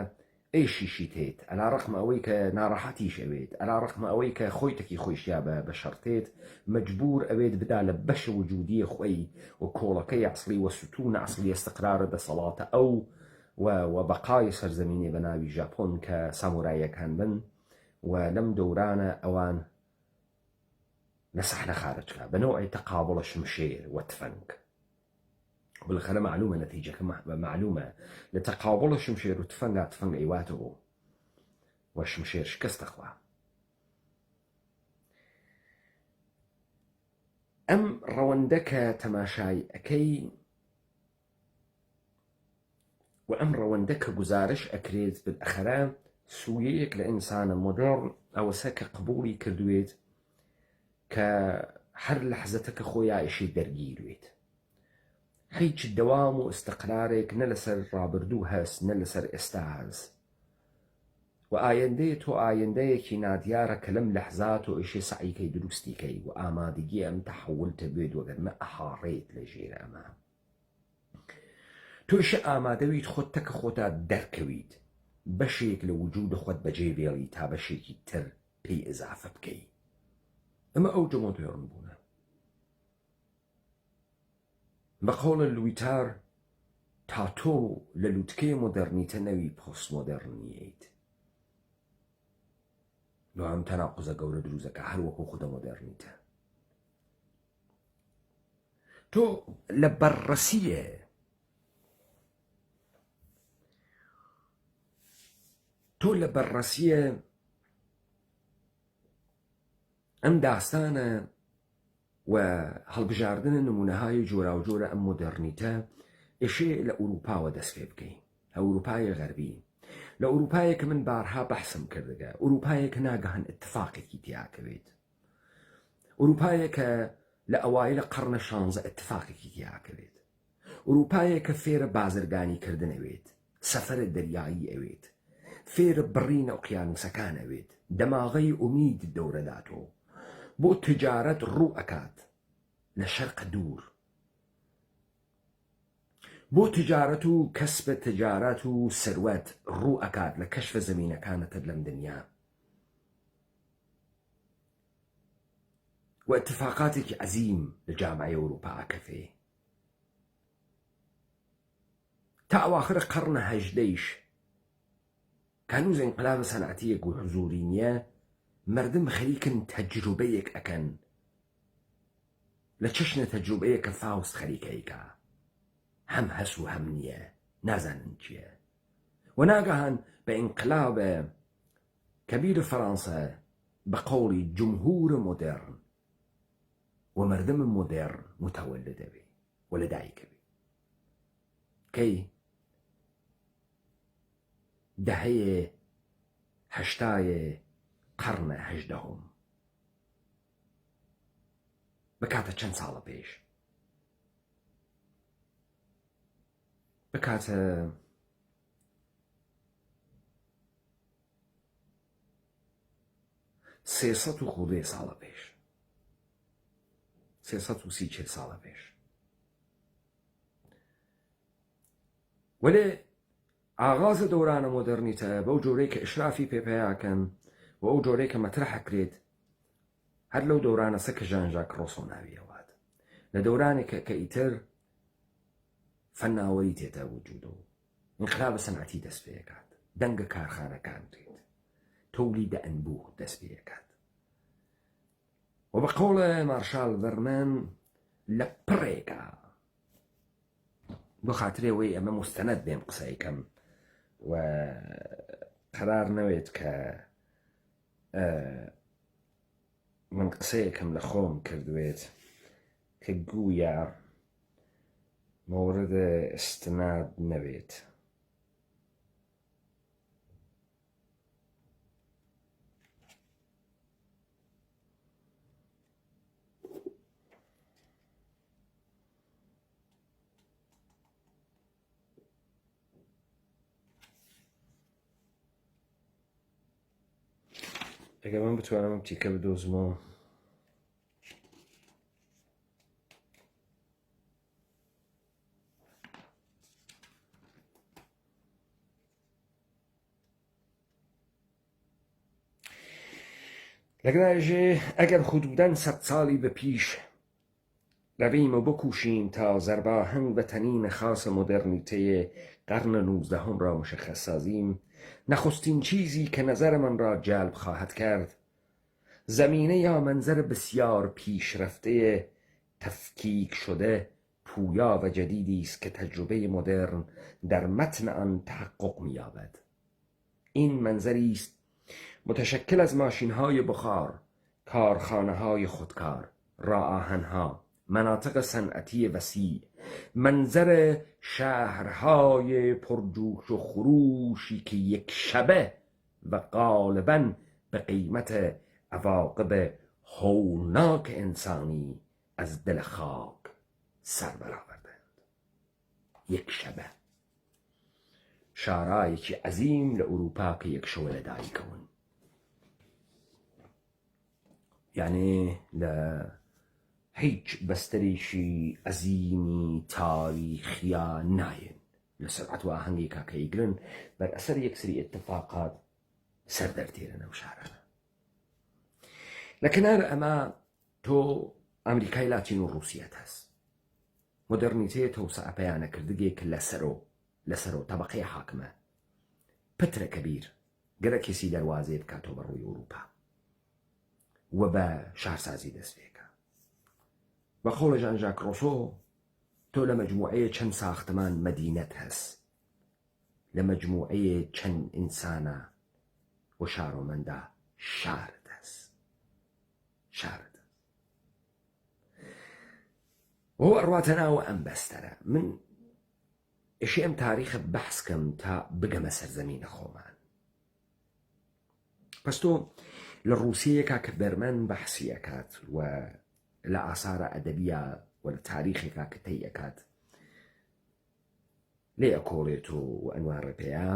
ئێشیشی تێت، ئەلا ڕەخمە ئەوەی کە ناڕەحەتیش ئەوێت، ئەلا ڕەخمە ئەوەی کە خۆی تەکی خۆیشیا بە شەڕتێت مەجبور ئەوێت بدا لە بەشە وجودیە خۆی و کۆڵەکەی عەسڵی و ستوونە عەسڵی ئەستقرارە دەسەڵاتە ئەو و بەقای سەرزەمینێ بە ناوی ژاپۆن کە ساموراییەکان بن و لەم دەورانە ئەوان لە سەحنە خارجکە بەنەوەی تەقابڵە شمشێر و تفەنگ. بالخەرە معلومە نەتیجەکە معلومە لە تەقابڵە شمشێر و تفەنگا تفەنگ ئەیواتەوە و شمشێر شکست دەخوا. ئەم ڕەوەندە کە تەماشای ئەەکەی و ئەم ڕەوەندە کە گزارش ئەکرێت بەخەرە سوویەیەک لە ئینسانە مۆدێڕن ئەوەسە کە قبوڵی کردوێت کە هەر لەحزەتەکە خۆی ئایشی دەرگیروێت، هیچ دەوام و ئستقرارێک نە لەسەر ڕابردوو هەست نە لەسەر ئێستا هەست و ئایندەیە تۆ ئایندەیەکی نادیارە کە لەم لەحزات و ئیشی سعیکەی دروستیکەی و ئامادەگی ئەم تەحولتە بێت وەگەرمە ئەحاڕێت لە ژێرە ئەمە تۆشە ئامادەویت خۆت تەکە خۆتا دەرکەویت بەشێک لە وجودە خۆت بەجێ بێڵی تا بەشێکی تر پێی ئەزافە بکەی. ئەمە ئەو جۆمۆدێڕن بوونە بە قەولە لویتار تا تۆ لە لووتکەی مۆدەرنیتە نەوی پۆست مۆدەرنیەیت لۆ ئەم تەناقوزە گەورە دروزەکە هەر وەکو خودە مۆدەرنیتە. تۆ لە بەرڕەسیە ئەم داستانە و هەڵبژاردنە نمونەهای جۆرا و جۆرە ئەم مۆدەرنیتە ئێشێ لە ئوروپاوە دەست پێ بکەین، ئەوروپای غەربی، لە ئوروپایە کە من بارها بەحسم کردەگە، ئوروپایە کە ناگەهەن اتفاقێکی تیاکەوێت، ئوروپایە کە لە ئەوایل قەرنە 16 اتفاقێکی تیاکەوێت، ئوروپایە کە فێرە بازرگانی کردن ئەوێت، سەفەرە دەریایی ئەوێت، فێرە بڕینە ئۆقیانوسەکان ئەوێت، دەماغەی ئومید دەورەداتۆ بۆ تجارەت ڕوو ئەکات لە شەرقە دوور، بۆ تجارەت و کەسبە تجارەت و سەروەت ڕوو ئەکات لە کەشفە زەمینەکانەتر لەم دنیا و اتفاقاتێکی عەزیم لە جامعەی ئەوروپا ئەکەفێ تا ئەواخرە قەرنە 18ش کانوز انقلاب سەنعەتیەک و حزوری نییە مردم خەریکن تەجروبەیەک ئەکەن لە چەشنە تەجروبەیەکە فاوست خەریکەیکە هەم هەس و هەم نییە نازانن چییە و ناگەهان بە ئینقلابە کەبیر فەڕەنسا بە قەوڵی جمهورە مۆدێڕن و مردم مۆدێڕن متەوەلە دەبێ و لەدایکە بێ کەی دەهەیە هەشتایە قەرنە هەژدەهەم بکاتە چەند ساڵە پێش بکاتە سێسەد و خودێ ساڵە پێش 330 ساڵە پێش وەلێ ئاغازە دەورانە مۆدەرنیتە بەو جۆرەی کە ئشرافی پێپەیاکەن و ئەو جۆرەی کە مەترەحەکرێت هەر لەو دەورانە سەکە ژان ژاک ڕۆسۆ ناویەوات لە دەورانێکە کە ئیتر فەناوەری تێتە وجود و انقلابە سەنعەتی دەست پێکات دەنگە کارخانەکان بێت تەولیدە ئەنبوو دەست پێکات و بە قەوڵە مارشال ڤەرمان لە پڕێکە بۆ خاترێەوەی ئەمە مستەنەد بێم قسەیکەم و قەرار نەوێت کە من قسەیەکەم لە خۆم کردوێت کە گوویە مۆردە ئستناد نەوێت ئەگەر من بتوانم ئەم تیکە بدۆزمەوە لەگەڵایژێ ئەگەر حودودەن 100 ساڵی بەپیش لەبیمە بکوشین تا زەربا هەنگ بە تەنینە خاسە مۆدەرنیتەیە قەرنە 19 را مشخص سازیم نخستین چیزی که نظر من را جلب خواهد کرد زمینه یا منظر بسیار پیشرفته تفکیک شده پویا و جدیدی است که تجربه مدرن در متن آن تحقق می‌یابد. این منظری است متشکل از ماشین‌های بخار، کارخانه‌های خودکار، راه‌آهن‌ها، مناطق صنعتی وسیع، منظر شهرهای پرجوش و خروشی که یک شبه و غالباً به قیمت عواقب هولناک انسانی از دل خاک سر برآوردند. یک شبه شارایکی عظیم لأوروپا که یک شوه لدایی کون، یعنی هیچ بەستەرێکی عەزیمی تاریخیا ناین لە سرعەت و ئاهەنگی کاکەیگرن بەر ئەسەر یەکسری اتفاقات سەردەرتێرن ئەو شارانە. لە کنار ئەمە تۆ ئەمریکای لاتین و ڕووسیەت هەست. مۆدەرنیتەیە تەوسعە پەیانەکردگێک لەسەرۆ تەبەقەی حاکمە پترە کەبیر گەرەکێسی دەروازێ بکاتۆ بەڕووی ئەوروپا و بە شارسازی دەست پێکە. بە قەوڵە ژان ژاک ڕۆسۆ تۆ لە مەجموعەیە چەند ساختمان مەدینەت هەست، لە مەجموعەیە چەند ئینسانە و شارۆمەندا شارت هەست. وهو ئەڕواتە ناوە ئەم بەستەرە. من ئێشێ ئەم تاریخە بەحسکەم تا بگەمە سەرزەمینە خۆمان. پس تۆ لە ڕووسیەکە کە بەرمەن بەحسی ئەکات و لە ئاسارە ئەدەبیە و لە تاریخێکا کە تەی ئەکات لێ ئەکۆڵێت و ئەنوارە پێیە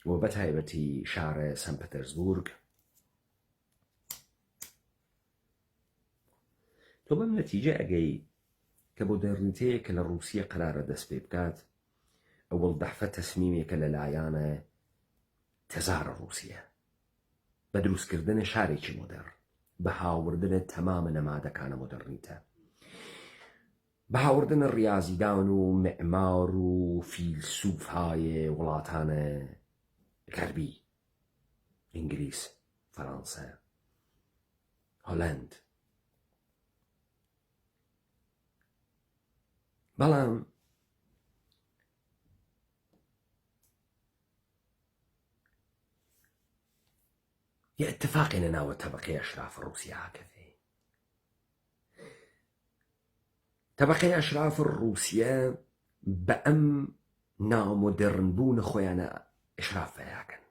و بەتایبەتی شارە سەن پەتەرزبورگ. تۆ بەم نەتیجە ئەگەی کە مۆدەرنیتەیە کە لە ڕووسیە قەرارە دەست پێ بکات ئەوڵ دەحفە تەسمیمێکە لەلایەنە تەزارە ڕووسیە بە دروستکردنە شارێکی مۆدەرن، بە هاوردنە تەمامە نەمادەکانە مۆدەرنیتە، بە هاوردنە ڕیازیدان و معمار و فیلسوفهای وڵاتانە غەربی، ئینگلیس، فەڕەنسا، هۆلەند. بەڵام یە اتفاقی لەناوە تەبەقەی ئەشراف ڕووسیا هەکەوێ. تەبەقەی ئەشراف ڕووسیا بە ئەم نامۆدێڕنبوونە خۆیانە ئەشرافەیەکەن.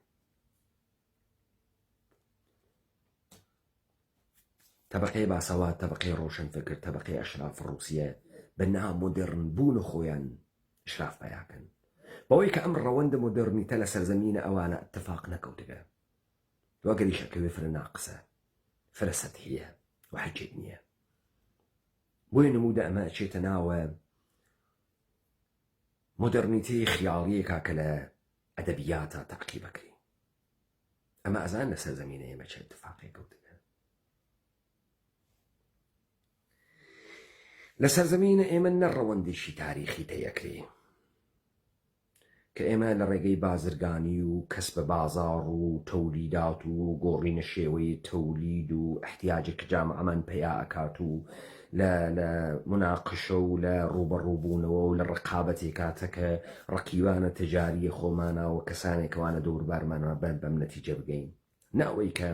تەبەقەی باسەوات، تەبەقەی ڕۆشنفکر، تەبەقەی ئەشراف ڕووسیا بە نامۆدێڕنبوونە خۆیان ئەشرافەیەکەن، بەوەی کە ئەم ڕەوەندە مۆدێڕنیتە لە سەرزەمینە ئەوانە اتفاق نەکەوتگە. وەگەریش ئەکەوێ فرە ناقسە، فرە سەتحیە و حەجێت نییە. بۆیە نموودە ئەمە ئەچێتە ناوە مۆدێڕنیتەی خیاڵیەکە کە لە ئەدەبیاتە تەعقیب بکرێ. ئەمە ئەزان لە سەرزەمینە ئێمە چه اتفاقی کەوتگە. لە سەرزەمینە ئێمە نەڕەوەندێکی تاریخی تەیەکرێ کە ئێمە لە ڕێگەی بازرگانی و کەسبە بازاڕ و تەولیدات و گۆڕینە شێوەی تەولید و احتیاجێک جامعەمان پەیا ئەکات و لە مناقشە و لە ڕوبەڕووبوونەوە و لە ڕقابەتێک کاتە کە ڕقیبانە تجاریە خۆمانەوە کەسانێکەوانە دەوروبارمانەوە بەم نەتیجە بگەین، نەوەی کە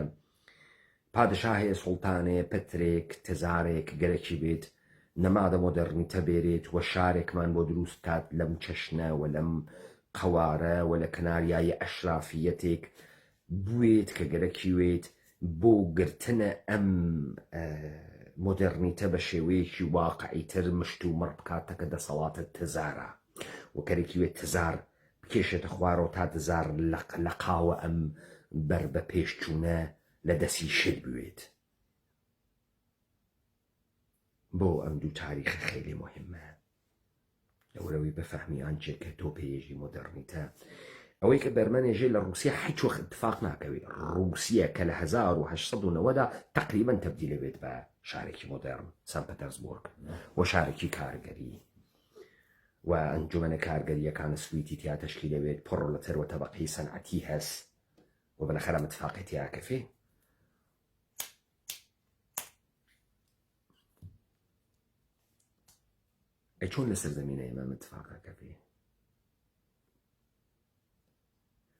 پادشاهەیە، سوڵتانەیە، پەترێک، تزارێک گەرەکی بێت نەمادە مۆدێڕنیتە بێرێت وە شارێکمان بۆ دروست کات لەم چەشنە و لەم قەوارە و لە کەناریای ئەشرافیەتێک بوێت کە گەرەکی وێت بۆ گرتنە ئەم مۆدێڕنیتە بە شێوەیەکی واقعیتر مشت و مڕ بکاتەکە دەسەڵاتە تزارە و کەرێکی وێت تزار بکێشێتە خوارەوە تا تزار لە قاوە ئەم بەر بە پێشچوونە لە دەستی شت بوێت. بۆ ئەم دوو تاریخە خێلی مهمە لەوەرەوەی بەفەهمی ئەنچێک کە تۆ پێیەژی مۆدێڕنیتە ئەوەی کە بەرمەنێژێ لە رووسیا هیچ وەخت اتفاق ناکەوێت. رووسیا کە لە 1890دا تقریبەن تەبدیلە بێت بە شارێکی مۆدێڕن، سان پەتەرزبورگ، و شارێکی کارگەری و ئەنجومەنە کارگەریەکانە سویتی تیا تەشکیل دەبێت، پڕۆلەتەر و تەبەقەی سەنعەتی هەست و بەلەخەرە اتفاقێتی ئاکەفێ. ئەی چۆن لە سەرزەمینە ئێمە اتفاق ئاکەفێ؟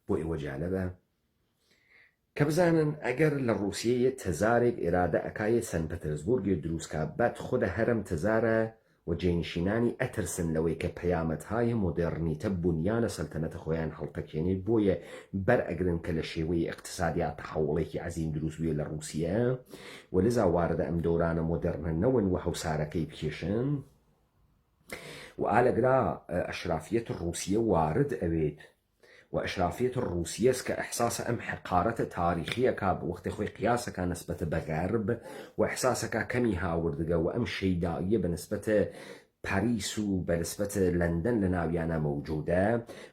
بۆ ئێوە جالبە کە بزانن ئەگەر لە ڕووسیە تەزارێک ئێرادە ئەکایە سەن پەتەرزبورگی دروستکە بەد خودە هەرم تەزارە و جێنشینانی ئەترسن لەوەی کە پەیامەتهای مۆدێڕنیتە بونیانە سەلتەنەتە خۆیان هەڵتەکێنێت، بۆیە بەرئەگرن کە لە شێوەی اقتصادیا تەحوڵێکی عەزیم دروست بووە لە رووسیە و لذا واردە ئەم دەورانە مۆدێڕنە نەون و هەوسارەکەی بکێشن و ئالەگرا ئەشرافیەت ڕووسیە وارد ئەوێت و ئەشرافیەت ڕووسیەس کە ئەحساسە ئەم حقارەتە تاریخیەکە بە وەختی خۆی قیاسەکە نسبەتە بە غەرب و ئەحساسەکە کەمی هاوردگە و ئەم شەیداییە بە نسبەتە پاریس و بە نسبەتە لەندەن لە ناویانە مەوجودە،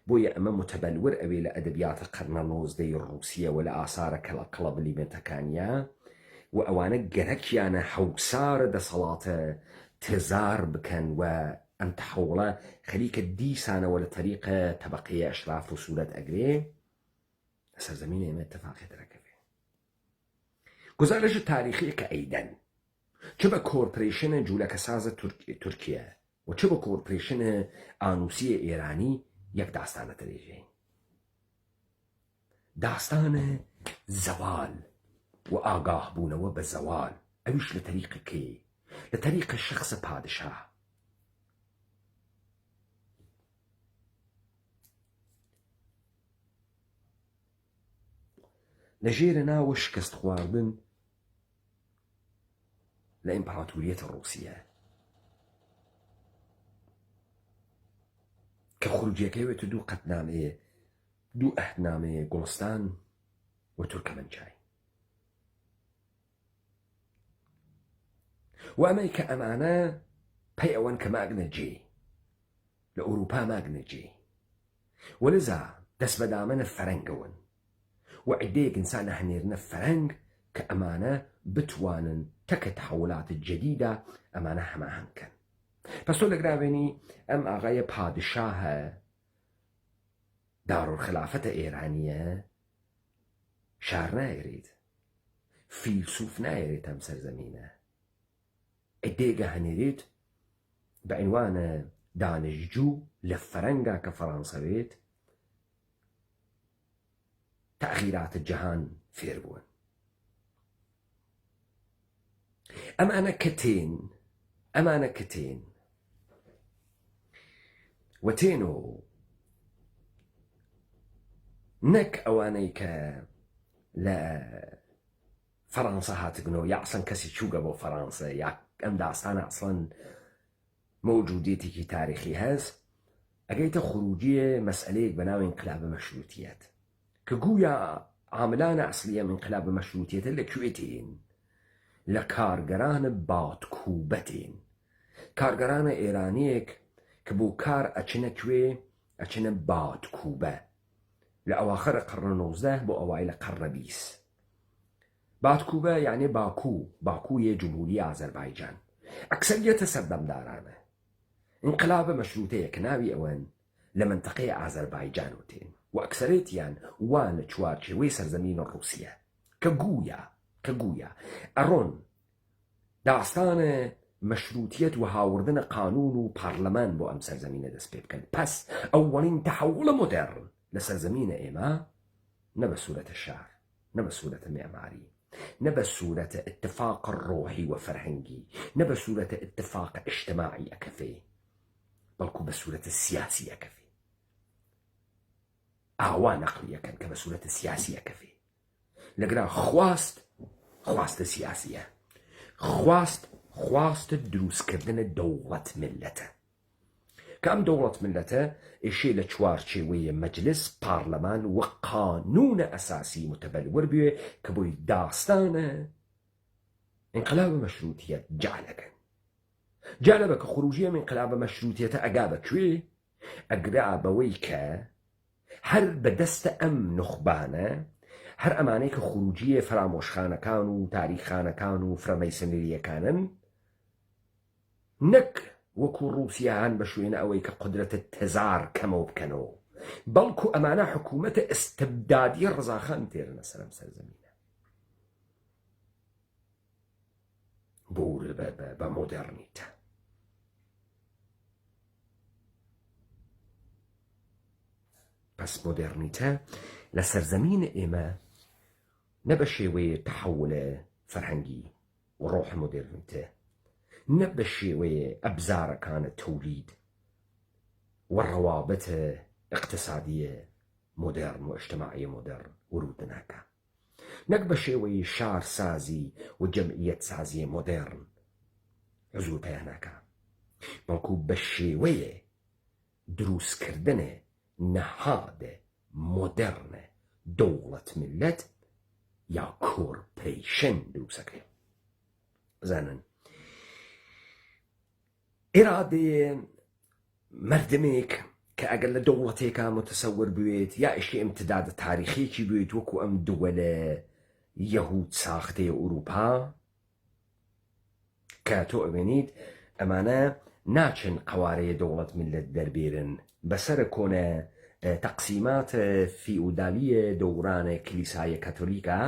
بۆیە ئەمە متەبەلور ئەوێ لە ئەدەبیاتە قەرنە 19ی ڕووسیە و لە ئاسارە کەڵە بلیمێتەکانیە و ئەوانە گەرەکیانە هەوسارە دەسەڵاتە تزار بکەن و ئەم تەحوڵە خەریکە دیسانەوە لە تەریقە تەبەقەی ئەشراف و سوورەت ئەگرێ لە سەرزەمینە ئێمە اتفاقی دەرەکەوێ. گزارشە تاریخی کە ئەیدەن چ بە کۆرپۆریشنە جوولەکە سازە تورکیە و چ بە کۆرپۆریشنە ئانوسیە ئێرانی یەک داستانە درێژێ، داستانە زەوال و ئاگاه بوونەوە بە زەوال، ئەویش لە تەریقە کێ؟ لە تەریقە شەخصە پادشاه. لە ژێرە ناوە شکست خواردن لە ئیمپراتوریەتە ڕووسیە کە خروجیەکەوێتە دوو قەتنامەیە، دوو ئەهدنامەیە، گوڵستان و تورکمەنچای. و ئەمەی کە ئەمانە پەی ئەوەن کە ماگنەجێ لە ئەوروپا ماگنەجێ و لذا دەست بەدامەنە فەرەنگەون و عیدەیەک ئینسانە هەنێرنە فەرەنگ کە ئەمانە بتوانن تەکە تەحوڵات جەدیدە ئەمانە هەماهەنگکەن. پس تۆ لەگراوێنی ئەم ئاغایە پادشاهە دارالخلافەتە ئێرانیە شار نایرێت، فیلسوف نایرێت ئەم سەرزەمینە، ئەدێگە هەنێرێت بە عنوانە دانشجوو لە فەرەنگا کە فەڕەنسەوێت تەغییراتە جەهان فێر بوون. ئەمانە کە تێن وەتێن و نەک ئەوانەی کە لە فەڕەنسا هاتگنەوە یا ئەسڵەن کەسی چووگە بۆ فەڕەنسا یا ئەم داستانە ئەسڵەن مەوجودیەتێکی تاریخی هەست، ئەگەیتە خروجیە مەسئلەیەک بە ناو ئینقلابە مەشروتیەت کە گویا عاملانە ئەسڵیە ئینقلابە مەشروتیەتە لەکوێتین؟ لە کارگەرانە باتکوبەتین، کارگەرانە ئێرانیەک کە بۆ کار ئەچنە کوێ؟ ئەچنە باتکوبە لە ئەواخرە قەڕنە 19 بۆ ئەوایلە قەڕنە 20. باتکوبە یعنی باکوویە جمهوری ئازەربایجان، ئەکسەریەتە سەردەمدارانە. ئینقلابە مەشروتەیە کە ناوی ئەوەن لە منتەقەی ئازەربایجان وتێن و ئەکسەرێتیان وان لە چوارچێوەی سەرزەمینە ڕووسیە کە گویا ئەڕۆن داستانە مەشروتیەت و هاوردنە قانون و پارلەمان بۆ ئەم سەرزەمینە دەست پێ بکەن. پس ئەوەڵین تەحەوڵە مۆدێڕن لە سەرزەمینە ئێمە نە بە سوورەتە شار، نە بە سوورەتە معماری، نە بە سوورەتە اتفاق ڕۆحی و فەرهەنگی، نە بە سوورەتە اتفاق اجتماعی ئەکەفێ، بەڵکو بە سوورەتە سیاسی ئەکەفێ. ئاوا نەقڵی یەکەن کە بە سوورەتە سیاسی ئەکەفێ. لەگرا خواستە سیاسیە، خواستە دروستکردنە دەوڵەت ملەتە کە ئەم دەوڵەت ملەتە ئێشێ لە چوارچێوەیە مەجلس پارلەمان و قانونە ئەساسی متبەلور بوێ کە بۆی داستانە ئینقلابە مەشروتیەت جعلەکەن. جالبە کە خروجیە ئینقلابە مەشروتیەتە ئەگا بەکوێ؟ ئەگرا بەوەی کە هەر بەدەستە ئەم نخبانە، هەر ئەمانەی کە خروجیە فرامۆشخانەکان و تاریخخانەکان و فرەمەیسنریەکانن، نەک وەکو ڕووسیاهان بە شوێنە ئەوەی کە قودرەتە تەزار کەمەوە بکەنەوە، بەڵکو ئەمانە حکوومەتە ئەستەبدادیە ڕزاخان تێرنە سەرم سەرزەمینە بە مۆدێڕنیتە. پس مۆدێڕنیتە لە سەرزەمینە ئێمە نە بە شێوەیە تەحەولە فەرهەنگی و ڕۆح مۆدێڕنیتە، نە بە شێوەیە ئەبزارەکانە تەولید و ڕەوابەتە اقتصادیە مۆدێڕن و ئیجتیماعیە مۆدێڕن ورود ناکە، نەک بە شێوەیە شارسازی و جەمعیەت سازیە مۆدێڕن حزور پێیان ناکە، بەڵکو بە شێوەیە دروستکردنە نەهادە مۆدێڕنە دەوڵەت ملەت یا کۆرپۆریشن دروستەکەی. زانن ئێرادەیە مردمێک کە ئەگەر لە دەوڵەتێکا متەسەور بوێت یا ئیشی ئیمتدادە تاریخێکی بوێت وەکو ئەم دووەلە یەهود ساختەیە ئوروپا کە تۆ ئەبێنیت ئەمانە ناچن قوارەیە دەوڵەت ملت دەربێرن بەسەرە کۆنە تەقسیمات فیودالیە دەورانە کلیسایە کاتۆلیکا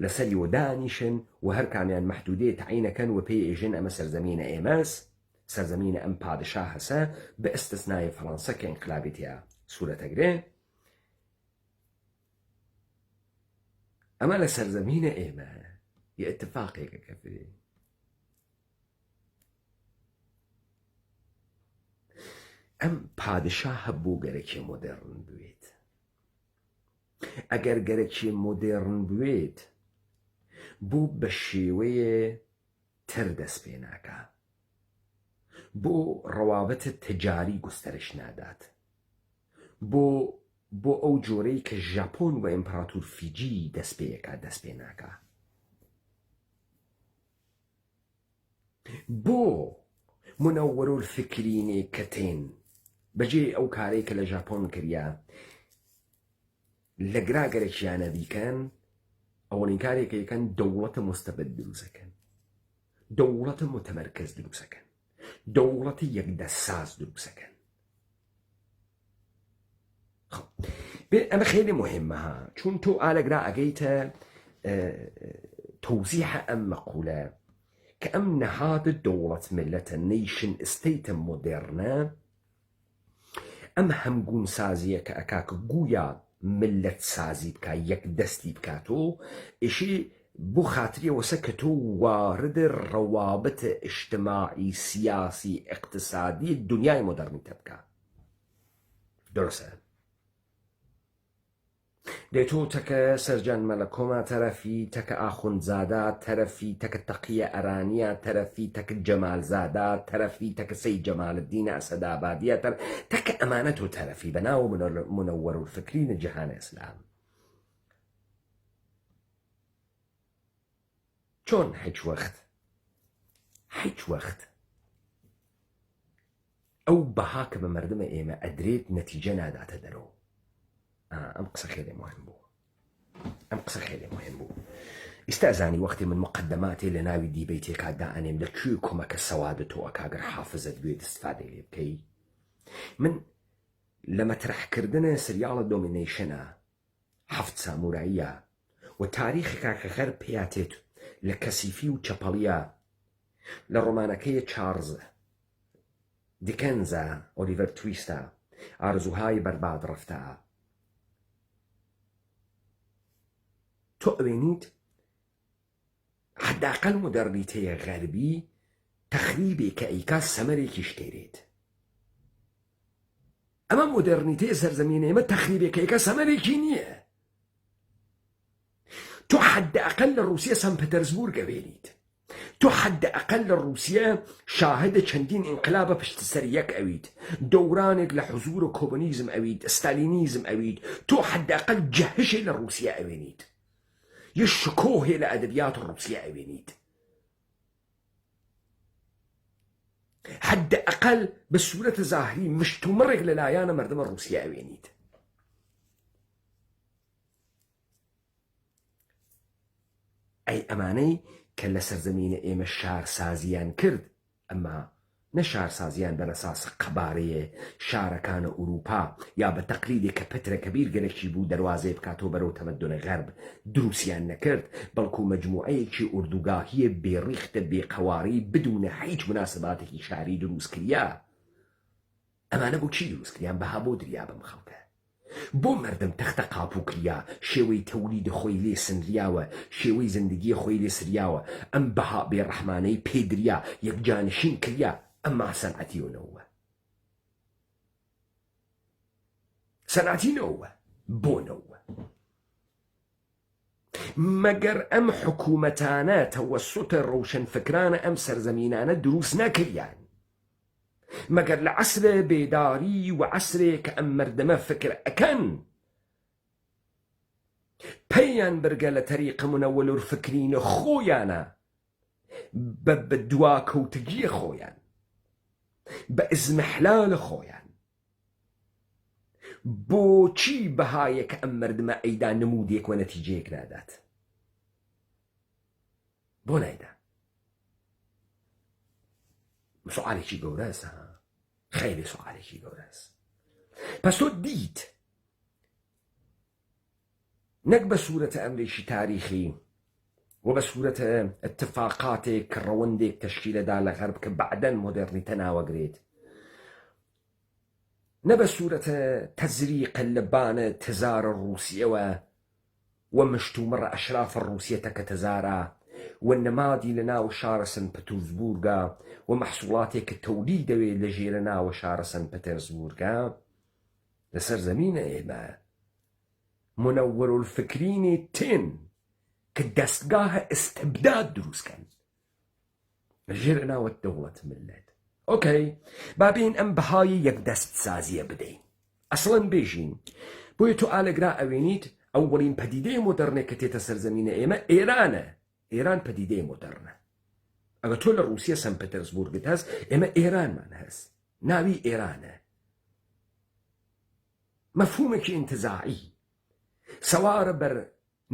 لەسەریەوە دانیشن و هەرکامیان مەحدودەیە تعینەکەن و پێی ئێژن ئەمە سەرزەمینە ئێمەس، سەرزەمینە ئەم پادشا هەسە بە ئەستەسنای فەڕەنسا کە ئینقلابێتیە سوورەتەگرێ. ئەمە لە سەرزەمینە ئێمە یە ئەتفاقێکە کەفێ. ئەم پادشا هەبوو گەرەکی مۆدێڕن بوێت. ئەگەر گەرەکی مۆدێڕن بوێت بۆ بە شێوەیە تر دەست پێ ناکە، بۆ ڕەوابەتە تجاری گوستەرش نادات، بۆ ئەو جۆرەی کە ژاپۆن و ئیمپراتور فیجی دەست پێیەکە دەست پێ ناکە، بۆ منەوەرۆل فکرینێ کە تێن بەجێ ئەو کارەی کە لە ژاپۆن کردیا لە گراگەرێکیانە بیکەن، ئەوەڵین کارێکە یەکەن دەوڵەتە مستەبد دروستەکەن، دەوڵەتە متەمەرکەز دروستەکەن، دەوڵەتی یەکدەساز دروستەکەن. ئەمە خیلی مهمە چون تۆ ئالەگرا ئەگەیتە تەوزیح ئەم مەقولە کە ئەم نەهادە دەوڵەت ملەتە نیشن ئستەیتە مۆدێرنە ئەم هەمگون سازیە کە ئەکاکە گویا ملت سازی بکە یەک دەستی بکاتۆ ئیشی بۆ خاتریەوەسە کە تۆ وارد ڕەوابط ئیجتیماعی سیاسی اقتصادی دنیای مۆدەرنیتە بکە دەرەسە دێتۆ تەکە سەرجان مەلەکۆما تەرەفی تەکە ئاخوندزادە تەرەفی تەکە تەقیە ئەرانیە تەرەفی تەکە جەمالزادە تەرەفی تەکە سەید جەمالدینە ئەسەدابادیە تەکە ئەمانە تۆ تەرەفی بەناو منەوەر الفکرینە جیهانە ئیسلام چۆن هیچ وەخت ئەو بەها کە بە مەردمە ئێمە ئەدرێت نەتیجە ناداتە دەرەوە ئەم قسە خیلی مهم بوو ئێستا ئەزانی وەختی من مقدماتێ لە ناوی دیبەیتێکا دائەنێم لەکوێ کۆمەکە سەوادە تۆ ئەکاگەر حافزت بێت استفادەی لێ بکەی من لە مەترەحکردنە سریاڵە دۆمینەیشنە هەفت ساموراییە و تاریخێکا کە خەر پێیاتێت لە کەسیفی و چەپەڵیە لە ڕۆمانەکەی چارلز دیکەنزە ئۆلیڤەر تویستە ئارزوهای بەرباد ڕەفتە تۆ ئەوێنیت حداقل مۆدەرنیتەیە غەربی تەخریبێک کە ئەیکا سەمەرێکی شتێرێت ئەمە مۆدەرنیتەیە سەرزەمینە ئێمە تەخریبێک کە ئەیکا سەمەرێکی نییە تۆ حداقل لە رووسیا سەن پەتەرزبورگ ئەوێنیت تۆ حداقل لە رووسیا شاهدە چەندین ئینقلابە پشت سەر یەک ئەویت دەورانێک لە حزور و کۆمۆنیزم ئەویت ستالینیزم ئەویت تۆ حداقل جەهشێ لە رووسیا ئەوێنیت یه شکۆهێ لە ئەدەبیات رووسیا ئەوێنیت حداقل بە سوورەتە زاهری مشتومڕێک لەلایەنە مەردمە رووسیا ئەوێنیت ئەی ئەمانەی کە لە سەرزەمینە ئێمە شارسازیان کرد ئەمما نە شارسازیان بەر ئەساس قەبارەیە شارەکانە ئوروپا یا بە تەقلیدێک کە پترە کەبیر گەلێکی بوو دەواازەی بکاتەوە بەرەو تەمەدونە غەرب دروستیان نەکرد بەڵکو مەجموعەیەکی ئوردوگاهیە بێڕیختە بێقەواری بدونە هیچ مناسباتێکی شاری دروست کردیا ئەمانە بۆ چی دروست کردیان بەها بۆ دریا بەم خەڵکە بۆ مردم تەختە قاپوو کردیا شێوەی تەولیدی خۆی لێ سنریاوە شێوەی زندگی خۆی لێ سریاوە ئەم بەها بێڕەحمانەی پێدریا یەکجانشین کردیا ئەمما سەنعەتیۆنەوە سەنعەتینەوە بۆنەوە مەگەر ئەم حکوومەتانە تەوەسوتە ڕۆشنفکرانە ئەم سەرزەمینانە دروست نەکردیان مەگەر لە عەسرە بێداری و عەسرێ کە ئەم مەردەمە فکر ئەکەن پەیان بەرگە لە تەریقە منەوەلورفکرینە خۆیانە بە دواکەوتگیە خۆیان بە ئزمحلالە خۆیان بۆچی بەهایە کە ئەم مەردمە ئەیدا نمودێک و نەتیجەیەک نادات بۆ نایدا سوالێکی گەورەس خیلی سوالێکی گەورەس پس تۆ دیت نەک بە سوورەتە ئەمرێکی تاریخی و بە سوورەتە اتفاقاتێک کە ڕەوەندێک تەشکیلەدا لە غەرب کە بەعدەن مۆدێرنیتە ناوەگرێت نە بە سوورەتە تەزریقە لە بانە تزارە ڕووسیەوە و مشتومڕە ئەشرافە ڕووسیەتە کە تزارە و نەمادی لە ناو شارە سەن پەتەرزبورگە و مەحسوڵاتێک کە تەولید دەوێت لە ژێرە ناوە شارە سەن پەتەرزبورگە لەسەر زەمینە ئێمە منەوەرولفکرینی تێن کە دەستگاهە ئستبداد دروستکەن لە ژێرە ناوە دەوڵەت ملت ئۆکەی بابین ئەم بەهای یەک دەست سازیە بدەین ئەسڵەن بێژین بۆیە تۆ ئالەگرا ئەوێنیت ئەوڵین پەدیدەی مۆدەرنێک کە تێتە سەرزەمینە ئێمە ئێرانە ئێران پەدیدەی مۆدەرنە ئەگە تۆ لە رووسیا سەن پەتەرزبورگت هەست ئێمە ئێرانمان هەست ناوی ئێرانە مەفهومێکی ئینتزاعی سەوارە بەر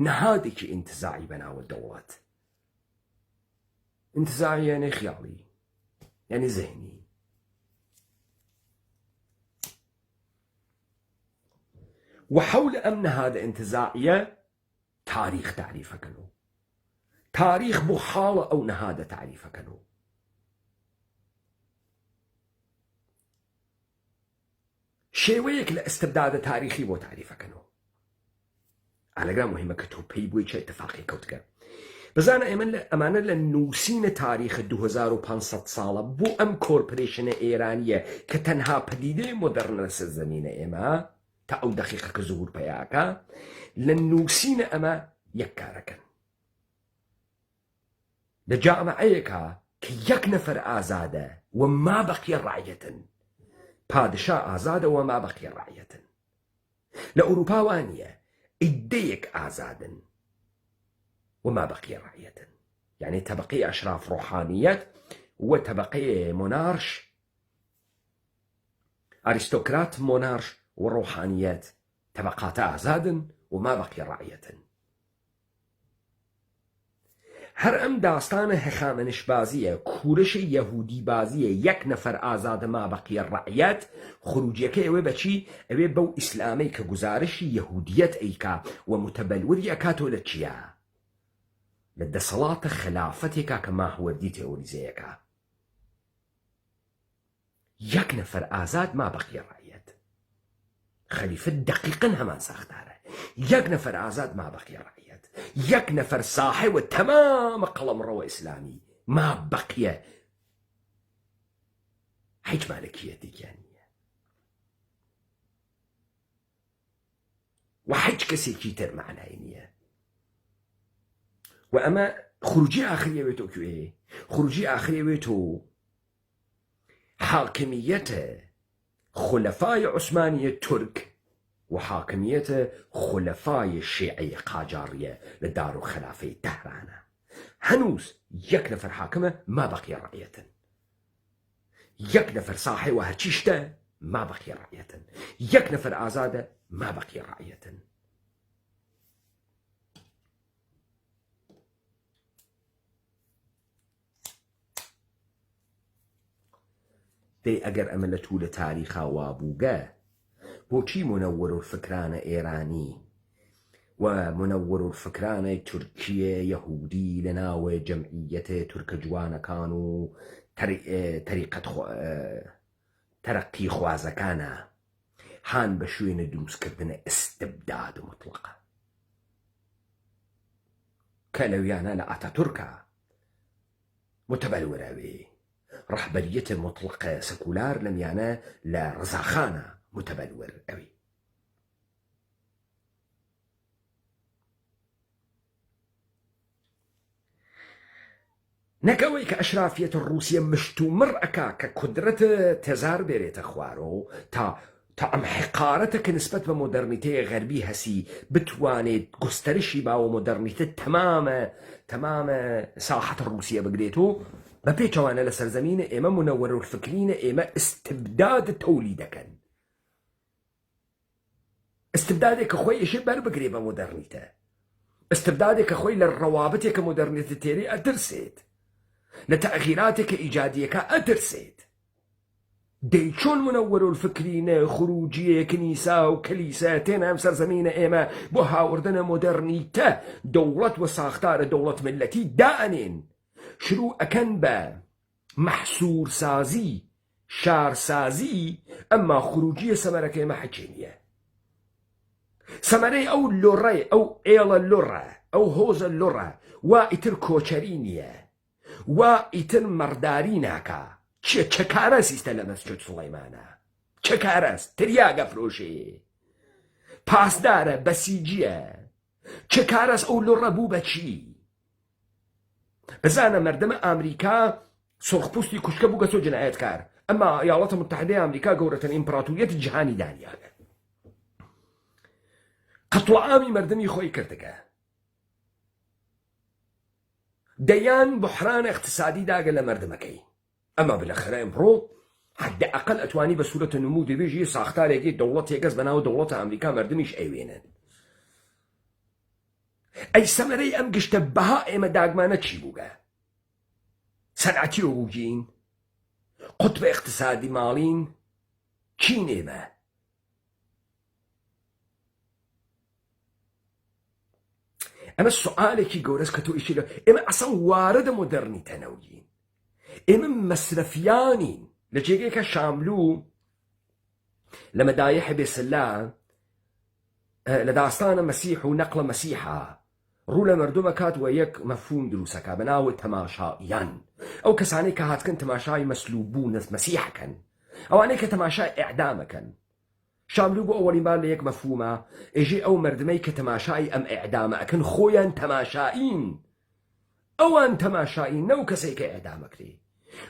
نەهادێکی ئینتزاعی بەناوە دەوڵەت ئینتزاعی یعنی خیاڵی یعنی ذهنی وحول ئەم نەهادە ئینتزاعیە تاریخ تعریفەکەنەوە، تاریخ بۆ حاڵە ئەو نەهادە تعریفەکەنەوە. شێوەیەک لە ئەستبدادە تاریخی بۆ تعریفەکەنەوە. ئالەگرا مهمە کە تۆ پێی بووی چە ئیتفاقی کەوتکە. بزانە ئەمانە لە نووسینە تاریخە 2500 ساڵە بۆ ئەم کۆرپۆریشنە ئێرانیە کە تەنها پەدیدەی مۆدەرن لە سەرزەمینە ئێمە تا ئەو دەقیقە کە زوور پەیاکە لە نووسینە ئەمە یەک کارەکەن لە جامعەیەکە کە یەک نەفەر ئازادە و ما بەقیە ڕایەتن، پادشا ئازادە و ما بەقیە ڕایەتن. لە ئەوروپا وانیە ئیدەیەک ئازادن وما بقي رعية، يعني طبقية أشراف روحانيات وطبقية مونارش أرستقراط مونارش وروحانيات، طبقات آزاد وما بقي رعية. هر ام داستان هخامنش بازیه، کورش یهودی بازیه، یک نفر آزاد ما بقی رعیت، خروجیه که اوه بچی اوه بو اسلامی که گزارش یهودیت ایکا و متبلوری اکاتو لچیه لدەسەڵاتە خلافەتێکا کە ماهوەردی تێوەریزەیەکە. یەک نەفەر ئازاد ما بەقیە ڕایەت. خەلیفە دەقیقەن هەمان ساختارە. یەک نەفەر ئازاد ما بەقیە ڕایەت. یەک نەفەر ساحێوە تەمامە قەڵەمڕەوە ئیسلامی ما بەقیە. هیچ مالکیەتێکیان نییە و هیچ کەسێکی تر معنای نییە. وأما خروجي آخرية بيتو كوي خروجي آخرية بيتو حاكمية خلفاء عثمانية ترك وحاكمية خلفاء شيعية قاجارية لدار خلافة تهران. هنوز يك نفر حاكمة ما بقي رعية، يك نفر صاحي وهتشيشته ما بقي رعية، يك نفر آزادة ما بقي رعية. دەی ئەگەر ئەمە لە توولە تاریخا وابووگە بۆچی منەوەر الفکرانە ئێرانی و منەوەر الفکرانەی تورکیە یەهودی لە ناوێ جەمعیەتە تورکە جوانەکان و تەرەقی خوازەکانە هان بە شوێنە دروستکردنە ئستبداد مطلقە کە لەویانە لە ئاتاتورکە متبەلوەراوێ رهبرية مطلقة سكولار لم يعني لا رزاخانة متبلور أوي. نكوي كأشرافية الروسية مشتومر أكا كقدرة تزار بيريت أخوارو تا أم حقارتك نسبة بمودرنيتي غربي هسي بتواني قسترشي باو مودرنيتي تمام ساحة الروسية بقريتو بەپێچەوانە لە سەرزەمینە ئێمە منەوەر الفکرینە ئێمە ئستبداد تەولی دەکەن، ئستبدادێک کە خۆی ئێشێ بەربگرێ بە مۆدەرنیتە، ئستبدادێک کە خۆی لە ڕەوابەتێک کە مۆدەرنیتە تێرێ ئەدرسێت، لە تەغییراتێک کە ئیجادیەکە ئەدرسێت. دەی چۆن منەوەر الفکرینە خروجیە کنیسا و کەلیسا تێنە ئەم سەرزەمینە ئێمە بۆ هاوردنە مۆدەرنیتە دەوڵەت و ساختارە دەوڵەت ملەتی دائنێن شروع أكن با محصور سازي شار سازي أما خروجية سمرة ما حكينية سمرة أو اللورة أو إيلا اللورة أو هوز اللورة وإتر كوشرينية وإتر مرداريناكا چكارس استلم مسجد سليمانا چكارس ترياغا فروشي پاسدارة بسيجية چكارس أو اللورة بوبا چي بزانە مردمە ئامریکا سرخپوستی کوشکە بوو گەچۆ جنایەتکار، ئەمما ئیاڵەتە متحدەی ئامریکا گەورەترین ئیمپراتوریەتی جیهانی دانیاگە قەتڵعامی مردمی خۆی کردەکە دەیان بحران اقتصادی داگە لە مردمەکەی، ئەمما بلەخەرە ئەمڕۆ حدەئەقەل ئەتوانی بە سوورەتە نموو دەبێژی ساختارێکی دەوڵەت یەکەس بەناو دەوڵەتە ئەمریکا مردمیش ئەیوێنن. ئەی سەمەرەی ئەم گشتە بەها ئێمە داگمانە چی بووگە؟ سەنعەتی بووگین، قوتبە اقتصادی ماڵین، چین ئێمە. ئەمە سوالێکی گەورەس کە تۆ ئیشی لە ئێمە ئەسەن واردە مۆدەرنیتە نەوین ئێمە مەسرەفیانین لە جێگەیەکە شاملوو لە مەدایح بێسلا لە داستانە مەسیح و نەقڵە مەسیحە ڕوو لە مردمە کات و یەک مەفهوم دروستەکە بەناوە تەماشائیان ئەو کەسانەی کە هاتکن تەماشای مەسلوبوون مەسیحەکەن ئەوانەی کە تەماشای ئیعدامەکەن شاملوو بۆ ئەوەڵین بار لە یەک مەفهومە ئێژێ ئەو مردمەی کە تەماشای ئەم ئیعدامە ئەکەن خۆیان تەماشائین ئەوان تەماشائین نەو کەسێک کە ئیعدامەکرێ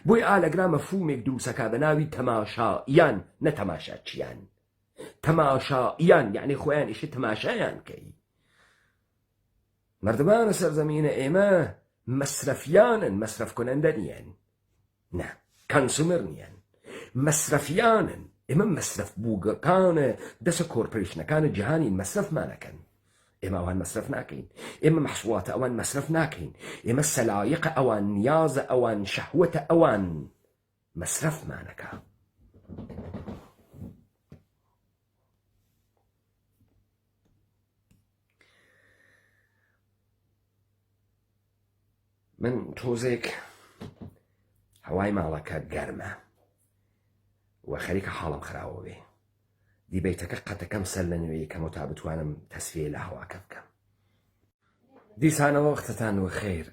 بۆی ئالەگرا مەفهومێک دروستەکە بە ناوی تەماشائیان نەتەماشاچیان تەماشائیان یعنی خۆیان ئیشی تەماشایان کەی مردمانە سەرزەمینە ئێمە مەسرەفیانن مەسرەف کونەندە نیەن نە کانسومر نیەن مەسرەفیانن ئێمە مەسرەف بووگەکانە دەسە کۆرپۆریشنەکانە جیهانین مەسرەفمانەکەن ئێمە ئەوان مەسرەف ناکەین ئێمە مەحسوڵاتە ئەوان مەسرەف ناکەین ئێمە سەلایقە ئەوان نیازە ئەوان شەهوەتە ئەوان مەسرەفمانەکە من تۆزێک هەوای ماڵەکە گەرمە و خەریکە حاڵم خراوە بێ دیبەیتەکە قەتەکەم سەر لە نوێی کەمەوە تا بتوانم تەسفیە لە هەواکە بکەم دیسانەوە وەختتان وەخێر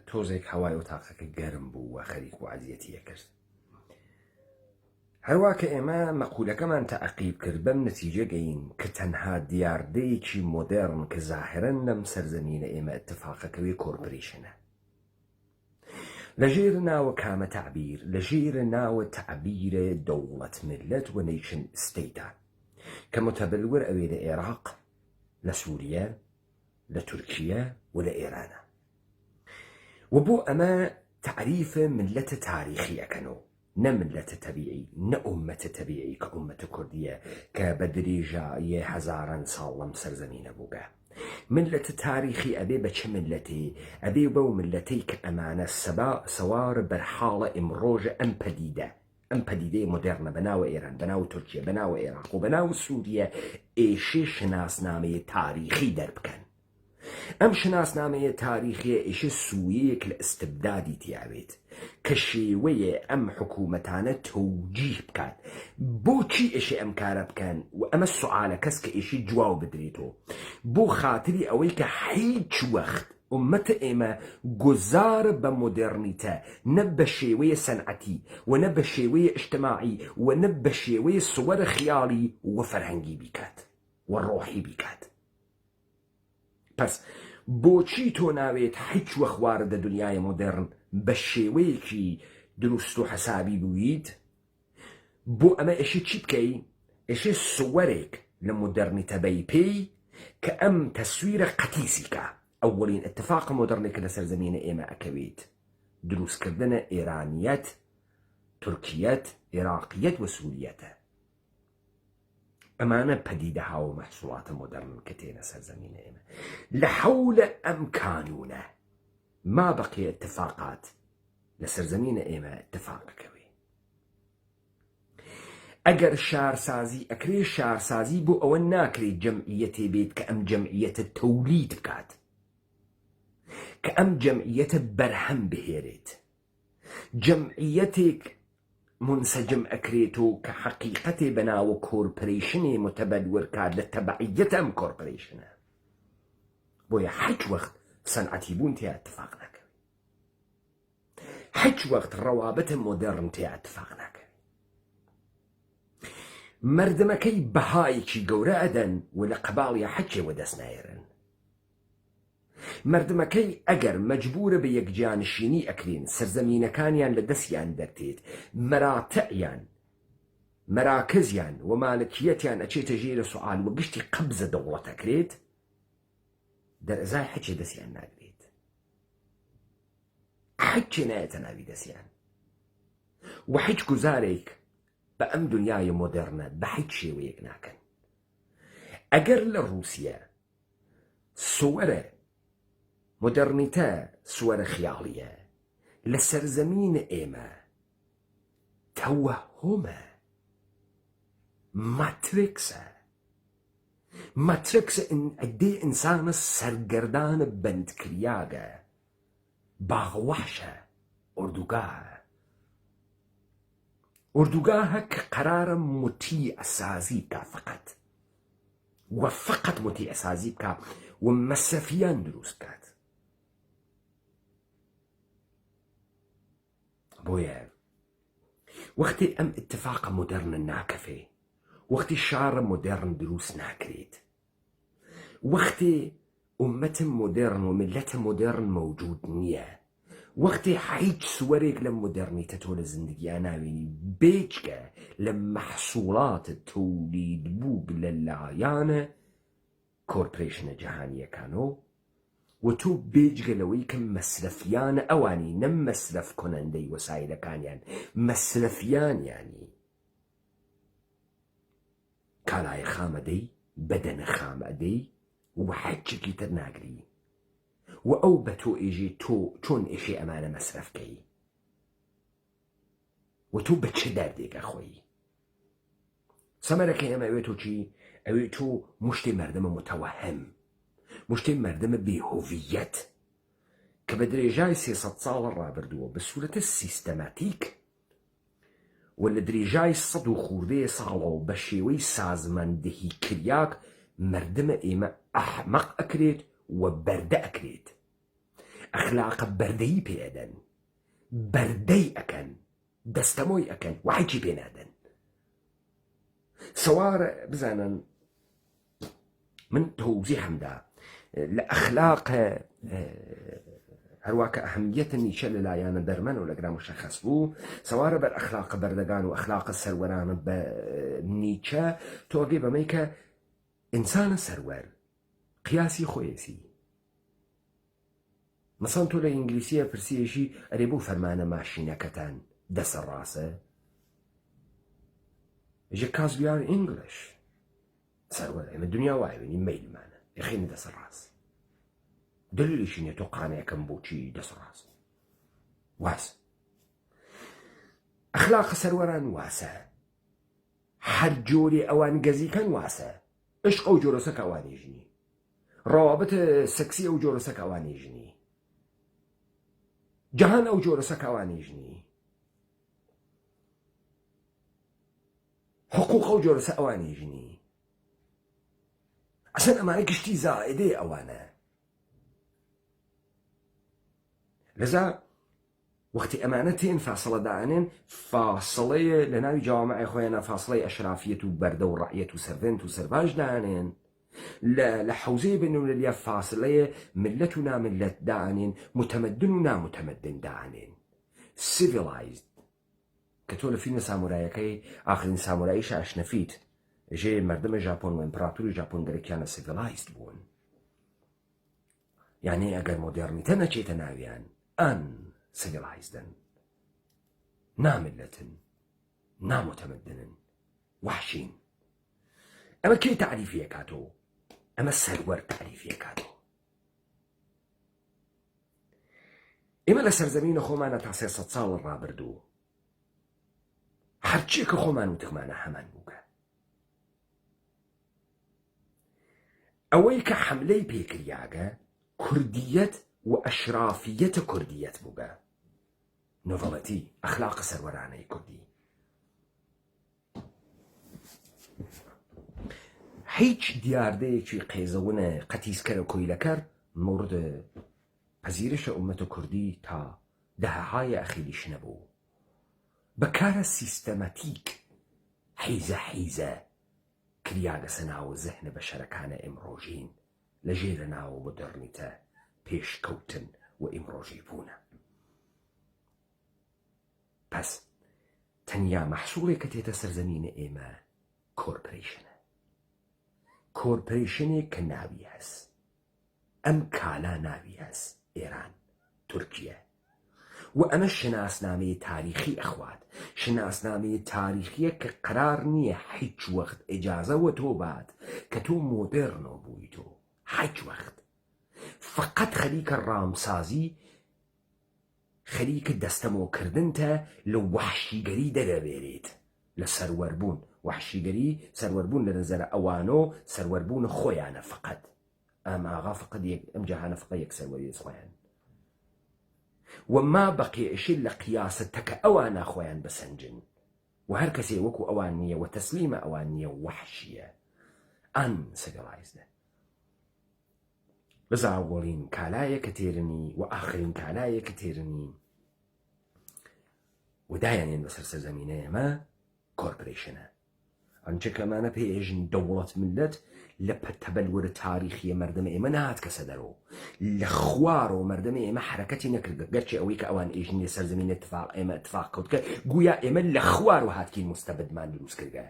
تۆزێک هەوای ئۆتاقەکە گەرم بوو و خەریک و عەزیەتیە کرد هەروە کە ئێمە مەقولەکەمان تەعقیب کرد بەم نەتیجە گەین کە تەنها دیاردەیەکی مۆدێرن کە زاهرەن لەم سەرزەمینە ئێمە ئەتفاقەکەوەی کۆرپۆریشنە لەژێر ناوە کامە تعبیر لەژێرە ناوە تعبیرە دەوڵەت ملەت و نیشن ستەیتە کە متەبلور ئەوێ لە عێراق لە سووریە لە تورکیە و لە ئێرانە و بۆ ئەمە تعریفە ملەتە تاریخی ئەکەنەوە نە ملەتە تەبیعی نە ئومەتە تەبیعی کە ئومەتە کوردیە کە بە درێژایە هەزاران ساڵ لەم سەرزەمینە بووگە ملەتە تاریخی ئەبێ بە چه ملەتێ ئەبێ بەو ملەتەی کە ئەمانە سەوارە بەرحاڵە ئیمڕۆژە ئەم پەدیدەی مۆدێرنە بەناوە ئێران بەناو تورکیە بەناوە عێراق و بەناو سووریە ئێشێ شناسنامەیە تاریخی دەربکەن ئەم شناسنامەیە تاریخیە ئێشە سوویەک لە ئستبدادی تیاوێت کە شێوەیە ئەم حکوومەتانە تەوجیه بکات بۆچی ئێشێ ئەم کارە بکەن و ئەمە سوالە کەس کە ئێشی جواو بدرێتەوە بۆ خاتری ئەوەی کە هیچ وەخت ئومەتە ئێمە گوزارە بە مۆدێرنیتە نە بە شێوەیە سەنعەتی و نە بە شێوەیە ئیجتماعی و نە بە شێوەیە سووەرە خیاڵی و فەرهەنگی بیکات و ڕۆحی بیکات پس بۆچی تۆ ناوێت هیچ وەخت واردە دنیای مۆدێرن بە شێوەیەکی دروست و حەسابی بوویت بۆ ئەمە ئێشی چی بکەی ئێشێ سووەرێک لە مۆدێرنیتە بەی پێی کە ئەم تەسویرە قەتیسیکە ئەوەڵین اتفاق مۆدێرنێکە لە سەرزەمینە ئێمە ئەکەوێت دروستکردنە ئێرانیەت تورکیەت عێراقیەت و سووریەتە ئەمانە پەدیدەها و مەحسوڵاتە مۆدەرن کە تێنە سەرزەمینە ئێمە لە حەولە ئەم کانونە ما بەقی اتفاقات لە سەرزەمینە ئێمە اتفاقەکەوێ ئەگەر شارسازی ئەکرێ شارسازی بۆ ئەوە ناکرێت جەمعیەتێ بێت کە ئەم جەمعیەتە تەولید بکات کە ئەم جەمعیەتە بەرهەم بهێرێت جەمعیەتێک منسجم ئەکرێتۆ کە حەقیقەتێ بەناوە کۆرپۆریشنێ متەبەلور کات لە تەبعیەتە ئەم کۆرپۆریشنە بۆیە هیچ وەخت سەنعەتی بوون تیا اتفاق ناکەوێت هیچ وەخت ڕەوابەتە مۆدێرن تیا اتفاق ناکەوێت مردمەکەی بەهایەکی گەورە ئەدەن و لە قەباڵیە حەچێوە دەست نایێرن مردمەکەی ئەگەر مەجبورە بە یەکجانشینی ئەکرێن سەرزەمینەکانیان لە دەستیان دەرتێت مەراتەعیان مەراکزیان و مالکیەتیان ئەچێتە ژێرە سوال و گشتی قەبزە دەوڵەتەکرێت دەرەزای حەچێ دەستیان ناگرێت حەچێ نایەتە ناوی دەستیان و هیچ گوزارێک بە ئەم دنیای مۆدێرنە بە هیچ شێوەیەک ناکەن ئەگەر لە رووسیا سووەرە مۆدێرنیتە سووەرە خیاڵیە لە سەرزەمینە ئێمە تەوەهومە ماتریکسە ماتریکس عدەی ئینسانە سەرگەردانە بەندکریاگە باغوەحشە ئوردوگاهە کە قەرارە موتیع سازی بکە فقط موتیع سازی بکە و مەسرەفیان دروست بکات. بۆیە وەختی ئەم ئیتفاقە مۆدێرنە ناکەفێ، وەختی شارە مۆدێرن دروست ناکرێت، وەختی ئومەتە مۆدێرن و ملەتە مۆدێرن مەوجود نییە، وەختی هیچ سوەرێک لە مۆدێرنیتە تۆ لە زیندگیان ناوێنی بێجگە لە مەحسوڵاتە تۆلید بوو لەلایەنە کۆرپۆرێشنە جەهانیەکانەوە و تۆ بێجگە لەوەی کە مەسرەفیانە ئەوانی نەم مەسرەف کۆنەندەی وەسایلەکانیان مەسرەفیانیانی کالای خامەدەی بەدەنە خامەدەی و حەجێکی تر ناگری و ئەو بە تۆ ئێژێ تۆ چۆن ئێشێ ئەمانە مەسرەفکەی و تۆ بە چه دەردێکە خۆی. سەمەرەکەی ئەمە ئەوێ تۆ چی؟ ئەوێ تۆ مشتێ مەردەمە متەوەهم، مشتێ مەردەمە بێهۆڤیەت کە بە درێژای 300 ساڵە ڕابردووە بە سوورەتە سیستەماتیک و لە درێژای 100 و خوردەیە ساڵەوە بە شێوەی سازماندەهی کریاک مەردەمە ئێمە ئەحمەق ئەکرێت و بەردە ئەکرێت. ئەخلاقە بەردەیی پێدەن، بەردەی ئەکەن، دەستەمۆی ئەکەن و حەجی پێنادەن. سەوارە بزانن من تەوزیحمدا لە ئەخلاقە هەروەکە ئەهەمیەتە نیچە لەلایەنە دەرمەن و لەگرا مشەخەص بوو، سەوارە بەر ئەخلاقە بەردەگان و ئەخلاقە سەروەرانە بە نیچە تۆگەی بەمەی کە ئینسانە سەروەر قیاسی خۆیەسی. مەسەڵەن تۆ لە ئینگلیسیە پرسیەشی ئەرێ بۆ فەرمانە ماشینەکەتان دەسە ڕاستە؟ because we are English. سەروەر ئێمە دنیا وایوێنی میلمانە یخینە دەسە ڕاست. دلیلیشی نیە تۆ قانەیەکەم بۆچی دەسە ڕاست. واس ئەخلاقە سەروەران واسە، هەر جۆرێ ئەوان گەزیکەن واسە، عشق ئەو جۆرەسەکە ئەوانێژنی، ڕەوابەتە سەکسی ئەو جۆرەسەکە ئەوانێژنی، جەهان ئەو جۆرەسەکە ئەوانێژنی، حقوق ئەو جۆرەسە ئەوانێژنی. ئەسەن ئەمانە گشتی زائدەی ئەوانە. لەذا وەختی ئەمانە تێن فاسڵە دائنێن، فاسڵەیە لە ناوی جەوامەعی خۆیانە فاسڵەی ئەشرافیەت و بەردە و ڕەعیەت و سەرڤێنت و سەرڤاژ دائنێن، لە حەوزەی بینەولەریا فاسڵەیە ملەت و ناملەت دائنێن، متەمەدن و نامتەمەدن دائنێن. civilized کە تۆ لە فیلمە سامورایەکەی ئاخرین ساموراییش ئاشنەفیت ژێ مەردەمە ژاپۆن و ئیمپراتوری ژاپۆن گەرەکیانە civilized بوون، یعنی ئەگەر مۆدێرنیتە نەچێتە ناویان ئەن civilizedن، ناملەتن، نامتەمەدنن، وحشین. ئەمە کێ تعریفیەکاتەوە؟ ئەمە سەروەر تعریفیەکاتەوە. ئێمە لە سەرزەمینە خۆمانە تا 300 ساڵ ڕابردوو هەرچێکە خۆمان وتمانە هەمان بووکە. ئەوەی کە حەملەی پێکریاگە کوردیەت و ئەشرافیەتە کوردیەت بووگە، نۆڤەڵەتی ئەخلاقە سەروەرانەی کوردی. هیچ دیاردەیەکی قێزەونە قەتیسکەرە کۆیلەکەر مورد پەزیرشە ئومەتە کوردی تا دەهەهای ئەخیریش نەبوو. بەکارە سیستەماتیک حیزە کریاگە سەناوە زەهنە بەشەرەکانە ئێمڕۆژین لە ژێرە ناوە مۆدێرنیتە پێشکەوتن و ئیمڕۆژی بوونە. پس تەنیا مەحسوڵێک کە تێتە سەرزەمینە ئێمە کۆرپۆرێشنە، کۆرپۆرێشنێک کە ناوی هەست. ئەم کالا ناوی هەست ئێران، تورکیە، و ئەمە شناسنامەی تاریخی ئەخوات، شناسنامەی تاریخیە کە قرار نییە هیچ وەخت ئیجازەوە تۆ بات کە تۆ مۆدێرنەوە بووی تۆ، هیچ وەخت. فقط خەریکە ڕامسازی، خەریکە دەستەمۆکردنتە لە وەحشیگەری دەرەبێرێت لە سەروەربوون وحشیگەری سەروەربوون لە نظرە ئەوانۆ سەروەربوون خۆیانە فقط ئەم ئاغا فقط ئەم جاهانە فقط یەک سەروەری خۆیان وما بەقیئشی لە قیاسەتەکە ئەوانە خۆیان بسەنجن و هەر کەسێ وەکو ئەوان نییە و تەسلیمە ئەوان نییە وحشیە uncivilized بەزا ئەوڵین کالایە کە تێرنی و ئاخرین کالایە کە تێرنی و دایانێن بەسەر سەرزەمینە ئێمە کۆرپۆریشنە ئەنچە کەمانە پێژن دەوڵەت ملت لە تەبەلورە تاریخیە مەردەمە ئێمە نهات کەسە دەرەوە لە خوار و مەردەمە ئێمە حرەکەتی نەکردە گەرچی ئەوەی کە ئەوان ئێژنی سەرزەمینە ئێمە اتفاق کەوتکە گویا ئێمە لە خوار و هاتکین مستەبدمان دروست کردگە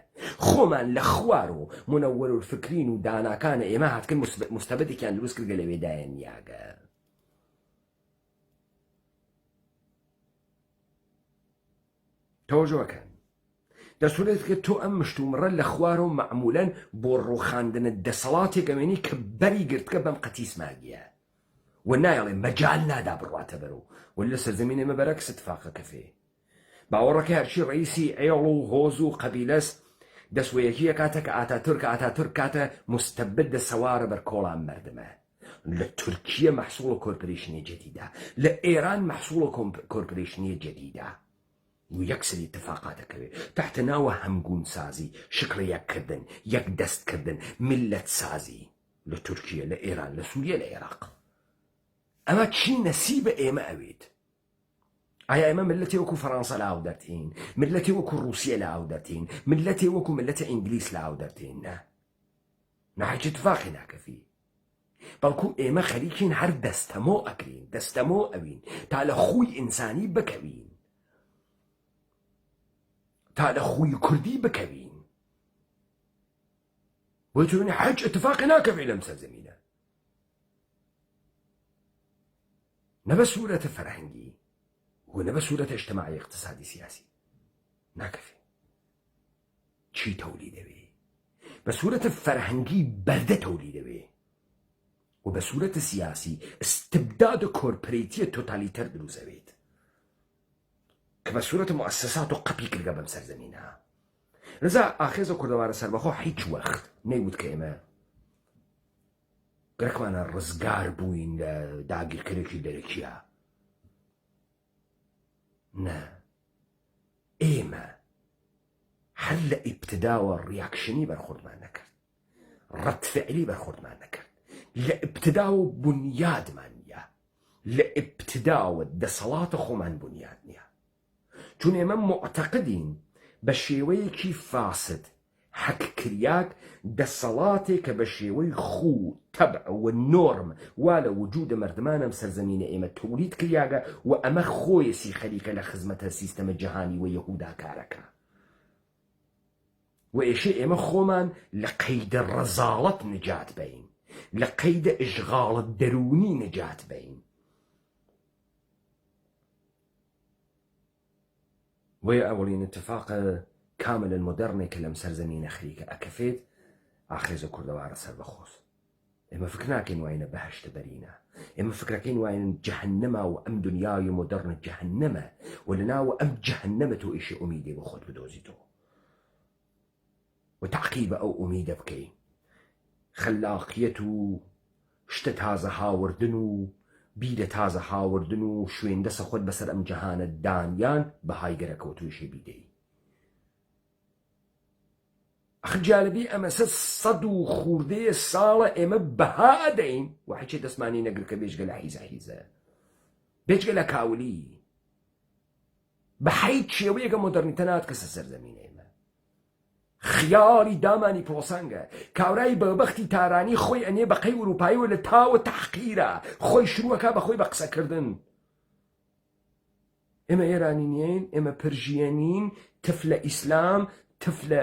خۆمان لە خوار و منەوەر و فکرین و داناکانە ئێمە هاتکن مستەبدێکیان دروست کردگە لەوێدایەن یاگە تەوەجۆکەن دەسوولێت کە تۆ ئەم مشتومڕە لە خوارە و مەعمولەن بۆ ڕووخاندنە دەسەڵاتێک ئەمێنی کە بەری گرتکە بەم قەتیس ماگیە و نایڵێ مەجال نادا بڕواتە بەرەو و لە سەرزەمینە ئێمە بەرەکس اتفاقەکە فێ باوەڕەکە هەرچی ڕئیسی ئێڵ و هۆز و قەبیلەس دەسوەیەکیە کاتە کە ئاتاتورک کاتە مستەبد دەسەوارە بەر کۆڵان مەردمە لە تورکیە مەحسوڵە کۆرپۆریشنی جەدیدە لە ئێران مەحسوڵە کۆرپۆریشنی جەدیدە و یەکسری اتفاقاتەکەوێ تحت ناوە هەمگون سازی شکڵە یەککردن یەک دەستکردن ملت سازی لە تورکیە لە ئێران لە سووریە لە عێراق ئەمە چی نەسیبە ئێمە ئەوێت ئایا ئێمە ملەتی وەکو فەڕەنسا لە ئاو دەرتین ملەتی وەکو رووسیە لە ئاو دەرتین ملەتی وەکو ملەتە ئینگلیس لە ئاو دەرتین نە هیچ اتفاقی ناکەفی بەڵکو ئێمە خەریکین هەر دەستەمۆ ئەکرین دەستەمۆ ئەوین تا لە خوی ئینسانی بکەوین تا لە خوی کوردی بکەوین بۆ تۆنی حەج اتفاقی ناکەوێ لەم سەرزەمینە نە بە سوورەتە فەرهەنگی و نە بە سوورەتە اجتماعی اقتصادی سیاسی ناکەفێ چی تەولیدەوێ بە سوورەتە فەرهەنگی بەردە تەولیدەوێ و بە سوورەتە سیاسی استبداد کۆرپۆرەیتیە تۆتالیتەر دروستەوێت کە بە سوورەتە مؤسسات و قەپی کردگە بەم سەرزەمینە لەذا ئاخێزە کوردەوارە سەربەخۆ هیچ وەخت نەیوت کە ئێمە گەرەکمانە ڕزگار بووین لە داگیرکردێکی دەرەکیە نە ئێمە هەر لە ئیبتداوە ڕیاکشنی بەرخوردمان نەکرد ڕەتفعلی بەرخوردمان نەکرد لە ئیبتداوە بنیادمان نییە لە ئیبتداوە دەسەڵاتە خۆمان بنیاد نییە چون ئێمە معتەقدین بە شێوەیەکی فاسد حەککریاک دەسەڵاتێک کە بە شێوەی خوو تەبع و نۆرم وا لە وجودە مەردمانم سەرزەمینە ئێمە تەولید کریاگە و ئەمە خۆیەسی خەریکە لە خزمەتە سیستەمە جەهانی و یەهودا کارەکە و ئێشێ ئێمە خۆمان لە قەیدە ڕەزاڵەت نجات بین لە قەیدە ئشغاڵە دەرونی نجات بین وهي أولين اتفاق كامل المودرن كلام سرزمين خريكة أكفيت آخرز كردوار سر بخوص إما فكرنا كين وين بهشت برينا إما فكرنا كين وين جهنم وأم دنياي مودرن جهنم ولنا وأم جهنم تو إشي أميدي بخود بدوزيتو وتعقيب أو أميدة بكي خلاقيته شتت هذا هاوردنو بیرە تازە هاوردن و شوێندەسە خۆت بەسەر ئەم جەهانە دانیان بەهای گەرەکەوە توێشی بیدەی ئەخ جالبی ئەمە سەد و خوردەیە ساڵە ئێمە بەها ئەدەین و هیچێ دەسمانی نەگرکە بێژگە لە حیزە بێژگە لە کاولی بە هیچ شێوەیەکە مۆدەرنیتە نات کەسە سەرزەمینە ئێمە خیاڵی دامانی پۆسەنگە کاورای بەبەختی تارانی خۆی ئەنێ بەقەی ئوروپایی و لە تاوە تەحقیرە خۆی شروعەکە بەخۆی بە قسەکردن ئێمە ئێرانی نین ئێمە پرژیەنین تفلە ئیسلام تفلە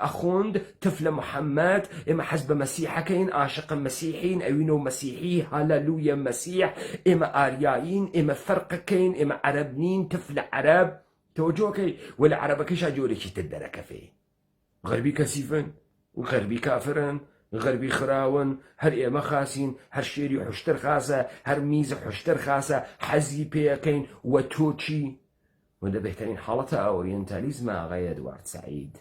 ئەخوند تفلە محەممەد ئێمە حەز بە مەسیحەکەین عاشقە مەسیحین ئەوین و مەسیحی هەلەلویە مەسیح ئێمە ئاریایین ئێمە فەرقەکەین ئێمە عەرەب نین تفلە عەرەب تەوەجۆکەی و لە عەرەبەکەیشا جۆرێکی تر دەرەکەفێ غەربی کەسیفن و غەربی کافرن غەربی خراون هەر ئێمە خاسین هەر شێری حوشتر خاسە هەر میزە حوشتر خاسە حەزی پێەکەین و تۆ چی و لە بهترین حاڵەتە ئۆریەنتالیزمە ئاغای ئەدوارد سەعید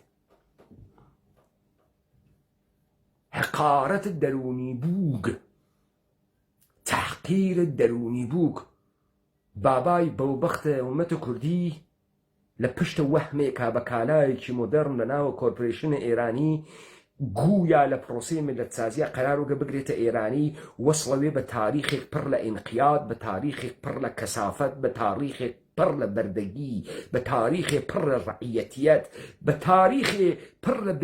حقارەت دەرونی بووگ، تحقیرت دەرونی بووگ. بابای بەوبەختە ومەتە کوردی لە پشتە وەحمێکا بە کالایەکی مۆدەرن لە ناوە کۆرپۆریشنە ئێرانی گویا لە پرۆسەی میلەتسازیە قەرار وگە بگرێتە ئێرانی، وەسڵەوێ بە تاریخێک پڕ لە ئینقیاد، بە تاریخێک پڕ لە کەسافەت، بە تاریخێک پڕ لە بەردەگی، بە تاریخێ پڕ لە ڕەعیەتیەت، بە تاریخێ پڕ لە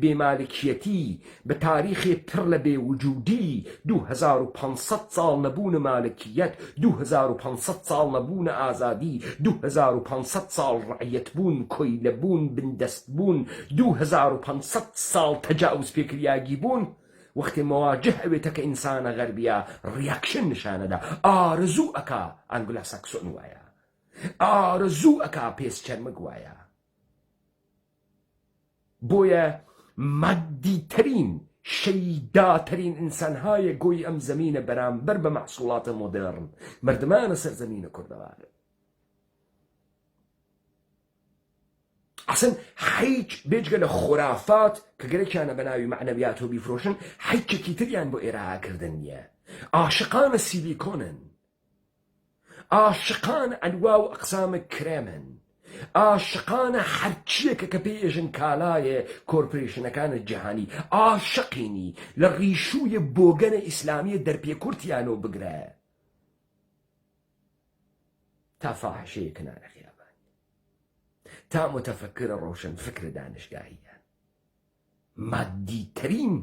بێمالکیەتی، بە تاریخێ پڕ لە بێوجودی. 2500 ساڵ نەبوونە مالکیەت، 2500 ساڵ نەبوونە ئازادی، 2500 ساڵ ڕەعیەت بوون، کۆیلە بوون، بندەست بوون، 2500 ساڵ تەجاوز پێکریاگی بوون. وەختێ مەواجه ئەوێتە کە ئینسانە غەربیە ڕیاکشن نیشانەدا، ئارزوو ئەکا ئەنگلا ساکسۆن وایە، ئارزوو ئەکا پێسچەرمەک وایە. بۆیە مادیترین شەیداترین ئینسانهایە گۆی ئەم زەمینە بەرامبەر بە مەحسوڵاتە مۆدێڕن مردمانە سەرزەمینە کوردەوارە. ئەسن هیچ بێجگە لە خورافات کە گەرەکیانە بە ناوی معنەویات و بیفرۆشن، هیچێکی تریان بۆ ئێرەکردن نییە. عاشقانە سیلیکۆنن، عاشقانە ئەنوا و ئەقسامە کرێمن، عاشقانە هەرچیەکە کە پێژن کالایە کۆرپۆریشنەکانە جیهانی، عاشقینی لە ڕیشوویە بۆگەنە ئیسلامیە دەرپێکورتیانەوە بگرە تا فاحشەیە کنارە خیابان، تا متفکرە ڕۆشن فکر دانشگاهیان. مادیترین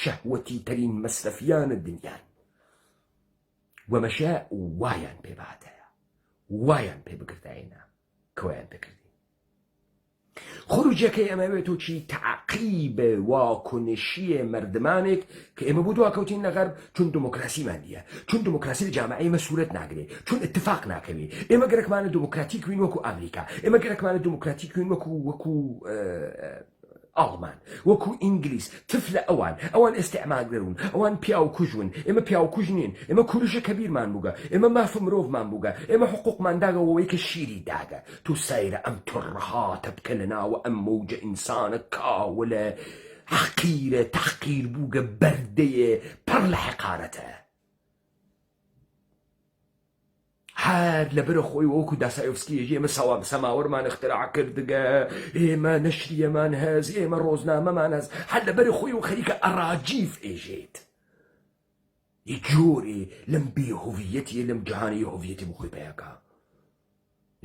شەهوەتی ترین مەسرەفیانە دنیان، وەمەشە وایان پێ باتەیە، وایان پێ بگرتایەنە کەوایان پێکردی. خروجەکەی ئەمەوێت و چی تعقیبە واکنشیە مردمانێک کە ئێمە بۆ دواکەوتین لە غەرب، چون دموکراسیمان نییە، چون دموکراسی لە جامعەی ئێمە سوورەت ناگرێ، چون اتفاق ناکەوێ. ئێمە گەرەکمانە دموکراتیک بووین وەکو ئەمریکا، ئێمە گەرەکمانە دموکراتیک بووین وەکو ئاڵمان، وەکو ئینگلیس. تفلە ئەوان ئێستعمارگەرون، ئەوان پیاو کوژون، ئێمە پیاو کوژ نین، ئێمە کوروژە کەبیرمان بووگە، ئێمە مافە مرۆڤمان بووگە، ئێمە حقوقمان داگەوەوەی کە شیری داگە. تو سەیرە ئەم تڕەهاتە بکە لە ناوە ئەم مەوجە ئینسانە کاوە لە حەقیرە تەحقیر بووگە بەردەیە پڕ لە حەقارەتە. هەر لەبەرە خۆی وەکو داسایۆفسکی ئێمە سەماوەرمان اختراع کردگە، ئێمە نەشریەمان هەز، ئێمە ڕۆژنامەمان هەز، هەر لەبەرە خۆی و خەریکە ئەراجیف ئێژێت. جۆرێ لەم بێهۆڤیەتیە لەم جیهانەی هۆڤیەتی بخۆی پێیەکە.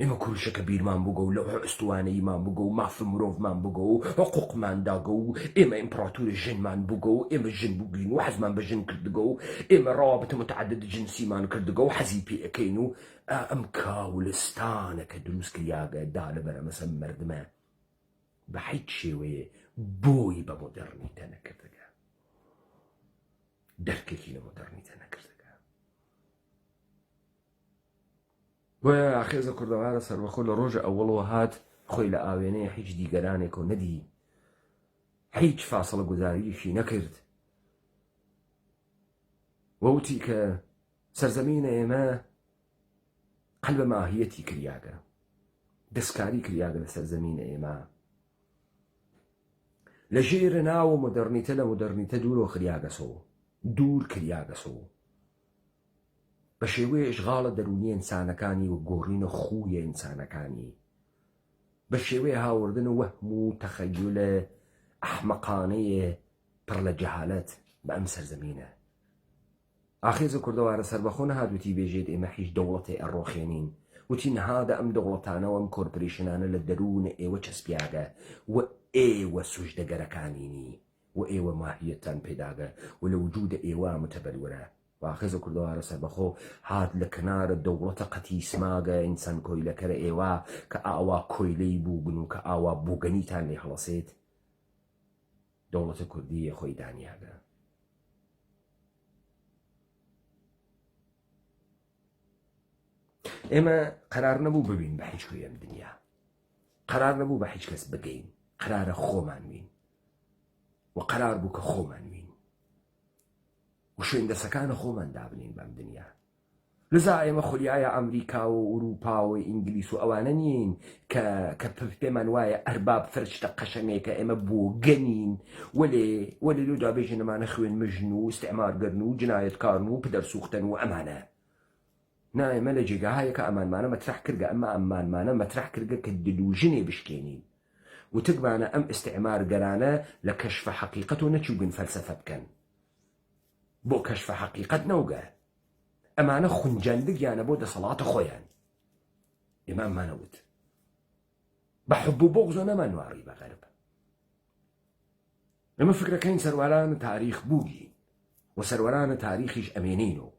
ئێمە کوروشەکە بیرمان بووگە و لەو ئەستوانەیمان بووگە و مافە مرۆڤمان بووگە و حقوقمان داگە و ئێمە ئیمپراتۆری ژنمان بووگە و ئێمە ژن بووگین و حەزمان بە ژن کردگە و ئێمە ڕاوابەتە متعدد جنسیمان کردگە و حەزی پێ ئەەکەین و ئەم کاولستانە کە دروست کریاگە دا لەبەرە مەسە مردمە بە هیچ شێوەیە بۆی بە مۆدەرنیتە نەکردگە، دەرکێکی لە مۆدەرنیتە نەکردگە. وە ئاخێزە کوردەوارە سەربەخۆ لە ڕۆژە ئەوڵەوە هات خۆی لە ئاوێنەیە هیچ دیگەرانێک و نەدی، هیچ فاسڵە گوزاریشی نەکرد، وەوتی کە سەرزەمینە ئێمە قەلبە ماهیەتی کریاگە، دەستکاری کریاگە لە سەرزەمینە ئێمە، لە ژێرە ناوە مۆدەرنیتە لە مۆدەرنیتە دوورۆ خریاگەسەوە، دوور کریاگەسەوە بە شێوەیە ئشغاڵە دەرونی ئینسانەکانی و گۆڕینە خویە ئینسانەکانی، بە شێوەیە هاوردن وەهم و تەخەیولە ئەحمەقانەیە پڕ لە جەهالەت بە ئەم سەرزەمینە. ئاخێزە کوردەوارە سەربەخۆ نەهاتوتی بێژێت ئێمە هیچ دەوڵەتێ ئەڕۆخێنین، وتی نەهادە ئەم دەوڵەتانەوە ئەم کۆرپۆریشنانە لە دەروونە ئێوە چەسپیاگە و ئێوە سوژدەگەرەکانینی و ئێوە ماهیەتتان پێداگە و لە وجودە ئێوە متەبەلورە. واخێزە کوردەوارە سەربەخۆ هات لە کنارە دەوڵەتە قەتی سماگە ئینسان کۆیلەکەرە ئێوە کە ئاوا کۆیلەی بووبن و کە ئاوا بووگەنیتان لێ هەڵەسێت، دەوڵەتە کوردیە خۆی دانیاگە. ئێمە قەرار نەبوو ببین بە هیچ کوێ ئەم دنیا، قەرار نەبوو بە هیچ کەس بگەین، قەرارە خۆمان بین و قەرار بوو کە خۆمان بین و شوێندەسەکانە خۆمان دابنین بەم دنیا. لذا ئێمە خولیایە ئەمریکا و ئوروپا و ئینگلیس و ئەوانە نین کە پێمان وایە ئەرباب فرشتە قەشەنێکە ئێمە بۆ گەنین وەلێ لێ دابێژە نەمانە خوێن مژن و استعمارگەرن و جنایەتکارن و پدەرسوختن و ئەمانە نا ئێمە لە جێگاهایەکە ئەمانمانە مەترح کردگە ئەمە ئەمانمانە مەترح کردگە کە دلوژنێ بشکێنین وتکمانە ئەم استعمارگەرانە لە کەشفە حەقیقەت و نەچووگن فەلسەفە بکەن بۆ کەشفە حەقیقەت نەوگە ئەمانە خونجاندگیانە بۆ دەسەڵاتە خۆیان ئێمە ئەمانەوت بە حب و بۆغز و نەمانواری بە غەرب ئێمە فکرەکەین سەروەرانە تاریخ بووگین و سەروەرانە تاریخیش ئەمێنینەوە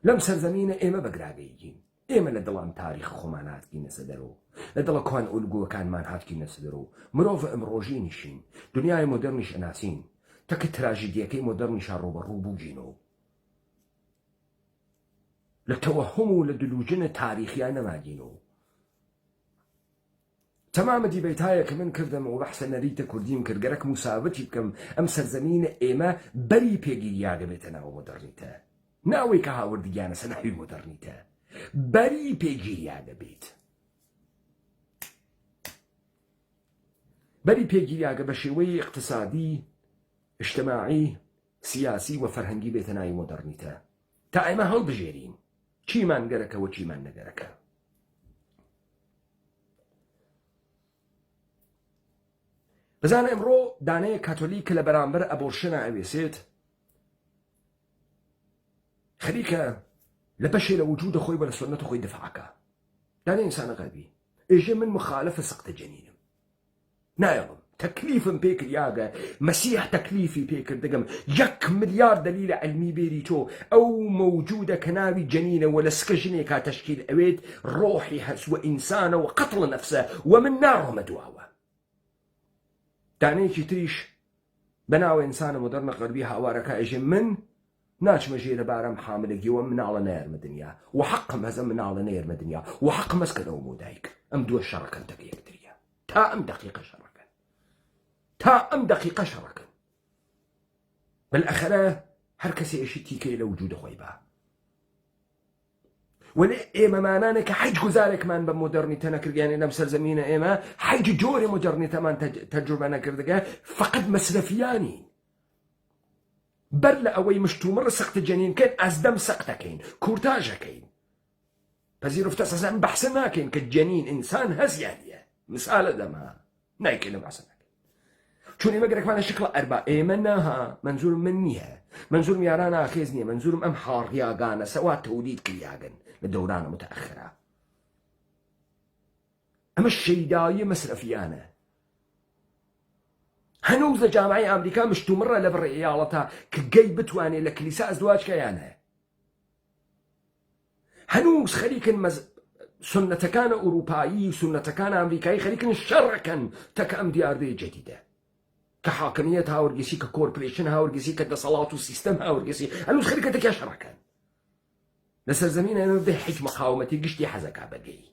لەم سەرزەمینە ئێمە بەگراگەیگین ئێمە لە دڵان تاریخ خۆمان هاتکینە سەدەرەوە لە دڵە کوان ئولگووەکانمان هاتکینە سەدەرەوە مرۆڤ ئەمڕۆژی نیشین دنیای مۆدەرنیش ئەناسین تەکە تراژیدیەکەی مۆدەرنیشان ڕۆبەڕوو بووگینەوە لە تەوەهم و لە دلوژنە تاریخیان نەماگینەوە تەمامە دیبەیتایە کە من کردم و بەحسە نەریتە کوردیم کرد گەرەک موساوەتی بکەم ئەم سەرزەمینە ئێمە بەری پێگیریاگە بێتە ناو مۆدەرنیتە ناوەی کە هاوردیانە سەناوی مۆدەرنیتە بەری پێگیریاگە بێت بەری پێگیریاگە بە شێوەی اقتصادی اجتماعی سیاسی و فەرهەنگی بێتە ناوی مۆدەرنیتە تا ئێمە هەڵبژێرین چیمان گەرەکە و چیمان نەگەرەکە بزانە ئەمڕۆ دانەیە کاتۆلیک لە بەرامبەر ئەبۆرشنە ئەوێسێت خەریکە لە بەشێ لە وجودە خۆی بە لە سنەتە خۆی دفاعەکە دانە ئینسانە غەربی ئێژێ من مخالفە سەقتە جەنینم نایڵم تەکلیفم پێکریاگە مەسیح تەکلیفی پێکرد دەگەم 1 ملیار دەلیلە علمی بێری تۆ ئەو مەوجودە کە ناوی جەنینەوە لە سکە ژنێکا تەشکیل ئەوێت ڕۆحی هەست و ئینسانە و قەتڵ نەفسە و من ناڕۆمە دواوە دانەیەکی تریش بەناوە ئینسانە مۆدەرنە غەربی هاوارەکە ئەژێ من ناچمە ژێرە بارەم حاملەگیەوە مناڵە نەیارمە دنیا و حەقم هەزە مناڵە نەیارمە دنیا و حەقم هەستکەنەوە بۆ دایک ئەم دووە شەڕەکەن تەکە یەکتریە تا ئەم دەقیقە شەڕەکەن تا ئەم دەقیقە شەڕەکەن بەلئەخەرە هەر کەسێ ئێشی تیکەی لە وجودە خۆی با ولی ئێمەمانانە کە حیج گوزارێکمان بە مۆدەرنیتە نەکردیانێ لەم سەرزەمینە ئێمە حیج جۆری مۆدەرنیتەمان تەجروبە نەکردگە فەقەت مەسرەفیانی بەر لە ئەوەی مشتومڕ سەختە جەنینکەن ئەزدەم سەختەکەین کورتاژەکەین پەزیرفتە سەزان بەحسە ناکەین کە جەنین ئینسان هەزیانیە مسالە دەما نایکەین لە بەحسە ناکەین چونی مەگەرێکمانە شکڵە ئەربا ئێمە ناها منزورم من نییە منزورم یاران ئاخێز نییە منزورم ئەم حاڕیاگانە سەوا تەولید کریاگەن لە دەورانە متەئەخرە ئەمە شەیدایی مەسرەفیانە هەنووز لە جامعەی ئەمریکا مشتومڕە لە بڕێ ئیاڵەتە کە گەی بتوانێت لە کلیسا ئەزدواجکەیانە هەنووز خەریکن سنەتەکانە ئوروپایی و سنەتەکانە ئەمریکایی خەریکن شەڕەکەن تەکە ئەم دیاردەیە جەدیدە کە حاکمیەت هاوەرگیسی کە کۆرپۆریشن هاوەرگیسی کە دەسەڵات و سیستەم هاوەرگیسی هەنووز خەریکە تەکە شەڕەکەن لەسەر زەمینە ئێمە بێ حیج مەقاومەتی گشتی حەزەکا بەگەی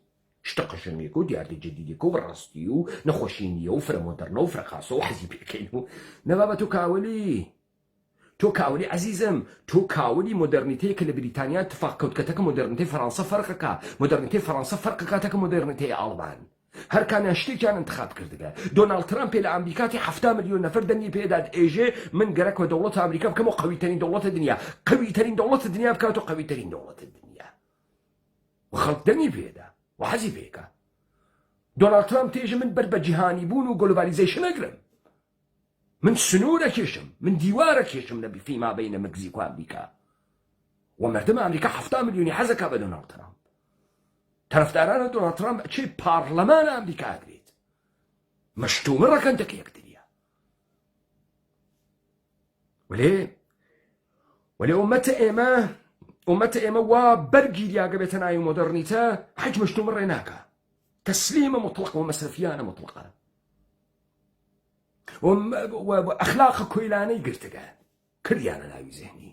شتە قەشەنگێک و دیاردە جەدیدێک و بەڕاستی و نەخۆشی نییە و فرە مۆدەرنە و فرەخاسە و حەزی پێکەین و نەبابە تۆ کاولی عەزیزم تۆ کاولی مۆدەرنیتەیە کە لە بریتانیا اتفاق کەوت کە تەکە مۆدەرنیتەی فەڕەنسا فەرقەکە مۆدەرنیتەی فەڕەنسا فەرقەکە تەکە مۆدەرنیتەی ئاڵمان هەرکانیان شتێکیان انتخاب کردگە دۆناڵد ترامپ لە ئەمریکاتی 7 ملیۆن نەفەر دەنگی پێداد ئێژێ من گەرەکەوە دەوڵەتە ئەمریکا بکەمەوە قەویترین دەوڵەتە دنیا قەویترین دەوڵەتە دنیا بکاتەوە قەویترین دەوڵەتە دنیا و خەڵک دەنگی پێدا و حەزی پێکە دۆناڵد ترامپ تێژە من بەر بە جیهانی بوون و گلۆبالیزیشن ئەگرم من سنوورە کێشم من دیوارە کێشم لە فیما بینە مەکزیک و ئەمریکا و مردم ئەمریکا 7 ملیۆنی حەزەکە بە دۆناڵد ترامپ تەرەفدارانە دۆناڵد ترامپ چی پارلەمان ئەمریکا ئەگرێت مەشتومڕەکەن تەکە یەکتریە وەلێ ئومەتە ئێمە وا بەرگیریاگە بێتە ناوی مۆدەرنیتە حەج مەشتومڕێ ناکە تسليم مطلق ومسرفيانة مطلقة وأخلاق كويلاني قرتقا كريانا لاوي ذهني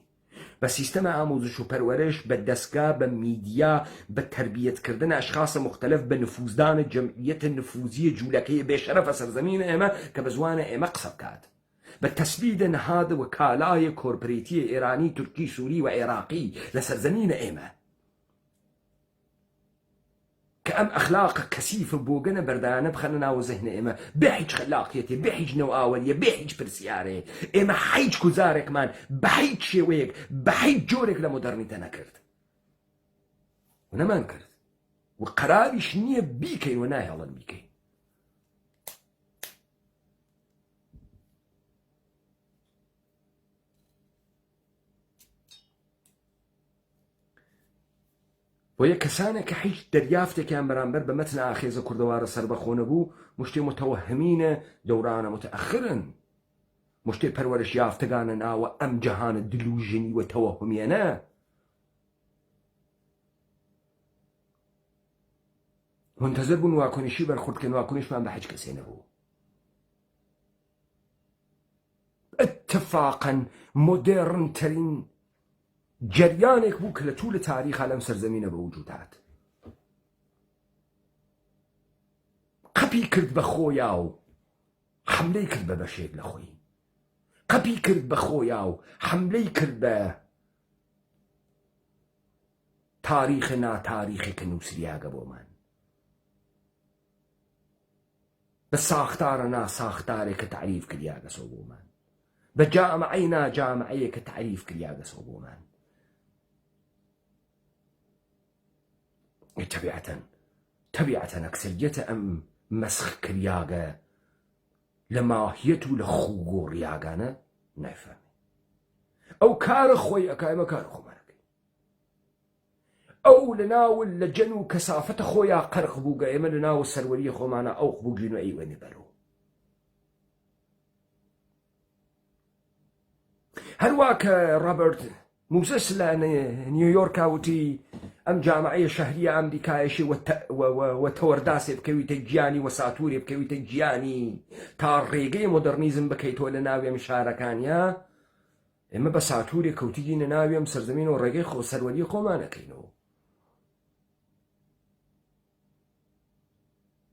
بس سيستم آموزش وپرورش بالدسكا بميديا بالتربية كردن أشخاص مختلف بنفوذدان الجمعية النفوذية جولكية بشرف سرزمين إما كبزوان إما قصب كات بالتسبيد هذا وكالاية كوربريتية إيراني تركي سوري وعراقي لسرزمين إما کە ئەم ئەخلاقە کەسیفە بۆگەنە بەردانە بخەنە ناوە زەهنە ئێمە بێ هیچ خەلاقیەتێ بێ هیچ نەوئاوەریە بێ هیچ پرسیارێ ئێمە هیچ گوزارێکمان بە هیچ شێوەیەک بە هیچ جۆرێک لە مۆدەرنیتە نەکرد و نەمان کرد و قەراریش نییە بیکەین و نایهەڵەن بیکەین. بۆ یە کەسانێک کە هیچ دەریافتێکیان بەرامبەر بە مەتنە ئاخێزە کوردەوارە سەربەخۆ نەبوو مشتێ متەوەهمینە دەورانە متەئەخرن مشتێ پەروەرش یافتەگانە ناوە ئەم جەهانە دلوژنی و تەوەهمیانە منتەزەر بوون واکۆنیشی بەرخوردکردن واکۆنیشمان بە هیچ کەسێ نەبوو. اتفاقا مۆدێڕنترین جریانێک بوو کە لە توولە تاریخا لەم سەرزەمینە بە وجود هات. قەپی کرد بە خۆیا و حملەی کرد بە بەشێک لە خۆی قەپی کرد بە خۆیا و حملەی کرد بە تاریخ ناتاریخێکە نووسریاگە بۆمان بە ساختارە ناساختارێکە تعریف کردیاگەسەوە بۆمان بە جامعەی ناجامعەیەکە تعریف کردیاگەسەوە بۆمان. طبيعة أكثرية أم مسخ كرياغا لما هيتو لخوغو رياغانا نفهم أو كار خوي أكاي ما كار خو مالك أو لناول لجنو كسافة خويا قرق بوغا إما لناول سروري خو معنا أو خبو جينو أي وين بلو هلواك روبرت موسس نيويورك وتي ئەم جامعەیە شەهریە ئەمریکایەشی وەتەوەرداسێ بکەویتە گیانی و ساتوورێ بکەویتە گیانی تا ڕێگەی مۆدەرنیزم بکەیتەوە لە ناوێم شارەکانیا ئێمە بە ساتوورێ کەوتیگینە ناوێم سەرزەمین و ڕێگەی خۆ سەروەری خۆمانەکەینەوە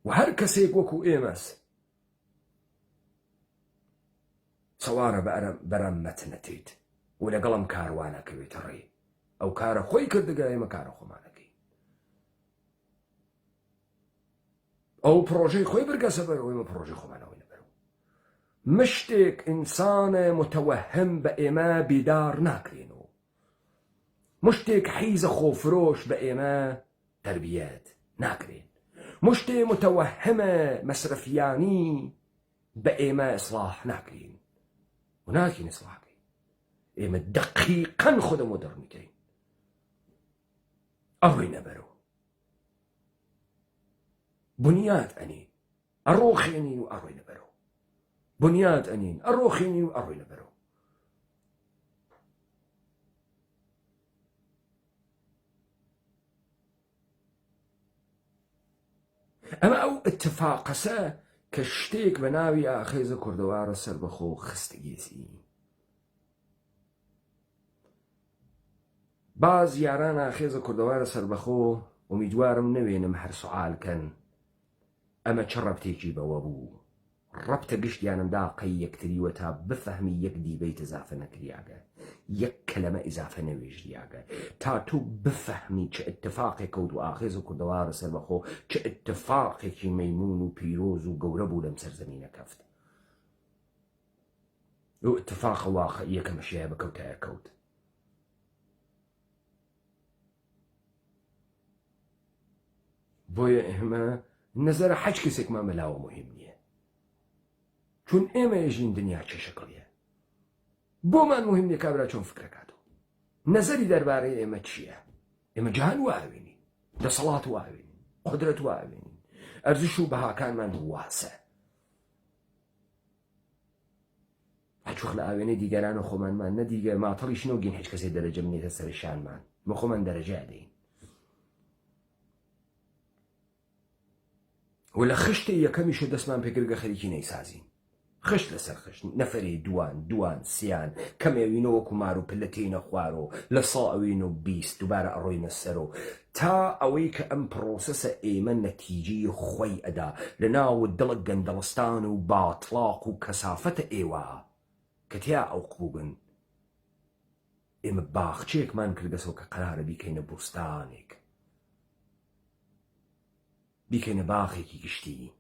و هەر کەسێک وەکو ئێمەس سەوارە بەرەم مەتنەتیت و لەگەڵم کاروانەکەوێتە ڕێ ئەو کارە خۆی کردگە ئێمە کارە خۆمانەکەی ئەو پرۆژەی خۆی بەرگەسە بەرەوە ئێمە پرۆژەی خۆمانەوەی لەبەرەوە مشتێک ئینسانە متەوەهم بە ئێمە بیدار ناکرێنەوە مشتێک حیزە خۆفرۆش بە ئێمە تربیەت ناکرێن مشتێ متەوەهمە مەسرفیانی بە ئێمە ئیسلاح ناکرێن و ناکەین ئیسلاحکەین ئێمە دەقیقەن خۆدە مۆدەرنیکەین ئەڕۆینە بەرەوە بنیاد ئەنین ئەڕۆخێنین و ئەڕۆینە بەرەوە بنیاد ئەنین ئەڕۆخێنین و ئەڕۆینە بەرەوە ئەمە ئەو ئتفاقەسە کە شتێک بە ناوی ئاخێزە کوردەوارە سەربەخۆ خستەگێسی باز یاران ئاخێزە کوردەوارە سەربەخۆ ئومیدوارم نەوێنم هەر سوعالکەن ئەمە چ ڕەبتێکی بەوە بوو ڕەبتە گشتیانمدا قەی یەکتریوە تا بفەهمی یەک دیبەیت ئزافە نەکریاگە یەک کەلەمە ئیزافە نەوێژریاگە تا تو بفەهمی چه ئتفاقێک کەوت و ئاخێزە کوردەوارە سەربەخۆ چه ئتفاقێکی مەیمون و پیرۆز و گەورە بوو لەم سەرزەمینە کەفت و ئتفاقە واقعیە کە مەشیایە بەکەوتایە کەوت بۆیە ئێمە نەزەرە حەج کەسێکمان مەلاوە مهم نییە چون ئێمە ژین دنیا چه شکڵیە بۆمان مهم نییە کابرا چۆن فکرەکاتەوە نەزەری دەربارەی ئێمە چییە ئێمە جیهان واوێنین دەسەڵات واوێنین قودرەت واوێنین ئەرزش و بەهاکانمان واسە هەچوخ لە ئاوێنەی دیگەران و خۆمانمان نەدیگە ماتەڵیش نەوگین هیچ کەسێ دەرەجە بنێتە سەر شانمان مە خۆمان دەرەجە دەین و لە خشتی یەکەمیشە دەستمان پێکردگە خەریکی نەیسازین خشت لەسەر خشت نەفەری دوان سیان کەمێوینە وەکو مار و پلەتینە خوارۆ لە سا ئەوین و بیست دووبارە ئەڕۆینە سەرۆ تا ئەوەی کە ئەم پرۆسەسە ئێمە نەتیجەی خۆی ئەدا لە ناو دڵە گەندەڵستان و باتڵاق و کەسافەتە ئێوە کە تیا ئەو قوبن ئێمە باخچێکمان کردەسەوە کە قەرارە بیکەینە بوستانێک بیکەنە باخێکی گشتی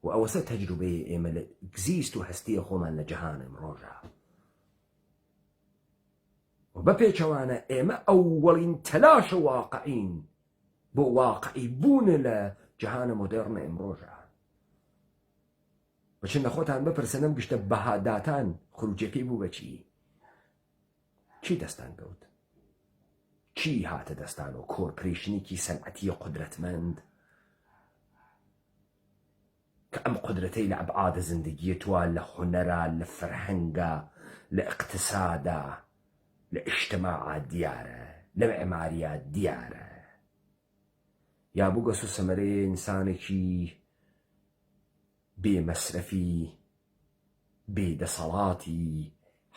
و ئەوەسە تەجروبەیە ئێمە لە گزیست و هەستیە خۆمان لە جەهانم ڕۆژە و بەپێچەوانە ئێمە ئەووەڵین تەلاشە واقعین بۆ واقعی بوونە لە جەهانە مۆدێڕنە ئەمڕۆژە بەچن لە خۆتان بپرسن ئەم گشتە بەهاداتان خروجەکەی بوو بەچی چی دەستان کەوت چی هاتە دەستان و کۆرپۆریشنێکی سەنعەتی قودرەتمەند کە ئەم قودرەتەی لە ئەبعادە زیندگیە توە لە حونەرە لە فەرهەنگە لە ئیقتسادە لە ئیجتیماعە دیارە لە مەعماریە دیارە یا بوو گەس و سەمەرەیە ئینسانێکی بێمەسرەفی بێدەسەڵاتی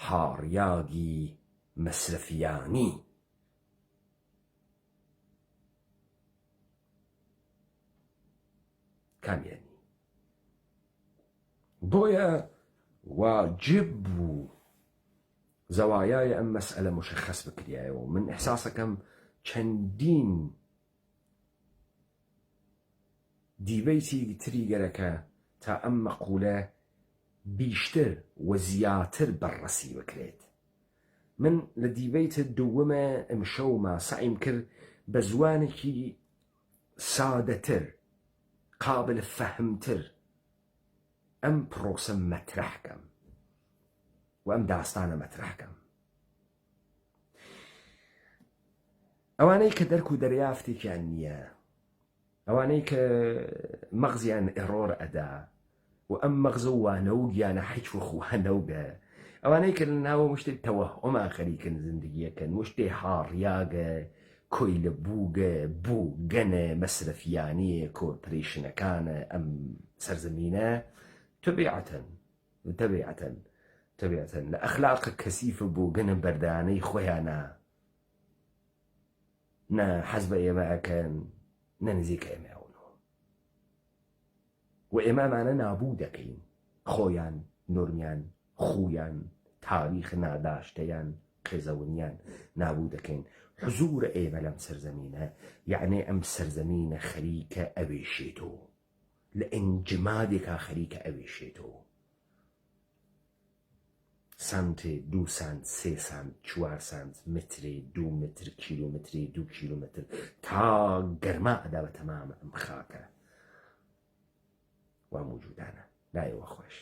حاڕیاگی مەسرفیانی کامیانی بۆیە واجب بوو زەوایای ئەم مەسئلە مشخص بکرایەوە من ئەحساسەکەم چەندین دیبەیتی تری گەرەکە تا ئەم مەقولە بیشتر و زیاتر بەڕەسی بکرێت من لە دیبەیتە دووەمە ئەمشەومە سعیم کرد بە زوانێکی سادەتر قابل فەهمتر ئەم پرۆسە مەترەحکەم و ئەم داستانە مەترەحکەم ئەوانەی کە دەرک و دەریافتێکیان نییە ئەوانەی کە مەغزیان ئێڕۆر ئەدا و ئەم مەغزە و وانەوگیانە حیچ و خوانەوگە ئەوانەی کە لە ناوە مشتێک تەوەهوما خەریکن زندگیەکەن مشتێ هاڕیاگە کۆی لە بووگە بوو گەنە مەسرفیانیە کۆرپۆریشنەکانە ئەم سەرزەمینە تەبیعەتەن لە ئەخلاقە کەسیفە بوو گەنە بەردانەی خۆیانە نە حەز بە ئێمە ئەکەن نە نزیکە ئێمەونەوە و ئێمەمانە نابوو دەکەین خۆیان نۆرمیان خویان تاریخ ناداشتەیان قێزەونیان نابوو دەکەین حزورە ئێمە لەم سەرزەمینە یعنی ئەم سەرزەمینە خەریکە ئەوێشێتەوە لە ئەنجمادێکا خەریکە ئەوێشێتەوە سانتێ 2 سانت 3 سانت 4 سانت مترێ 2 متر کیلومتری 2 کیلومتر تا گەرما ئەدا بە تەمامە ئەم خاکە وا موجودانە لایەوە خۆش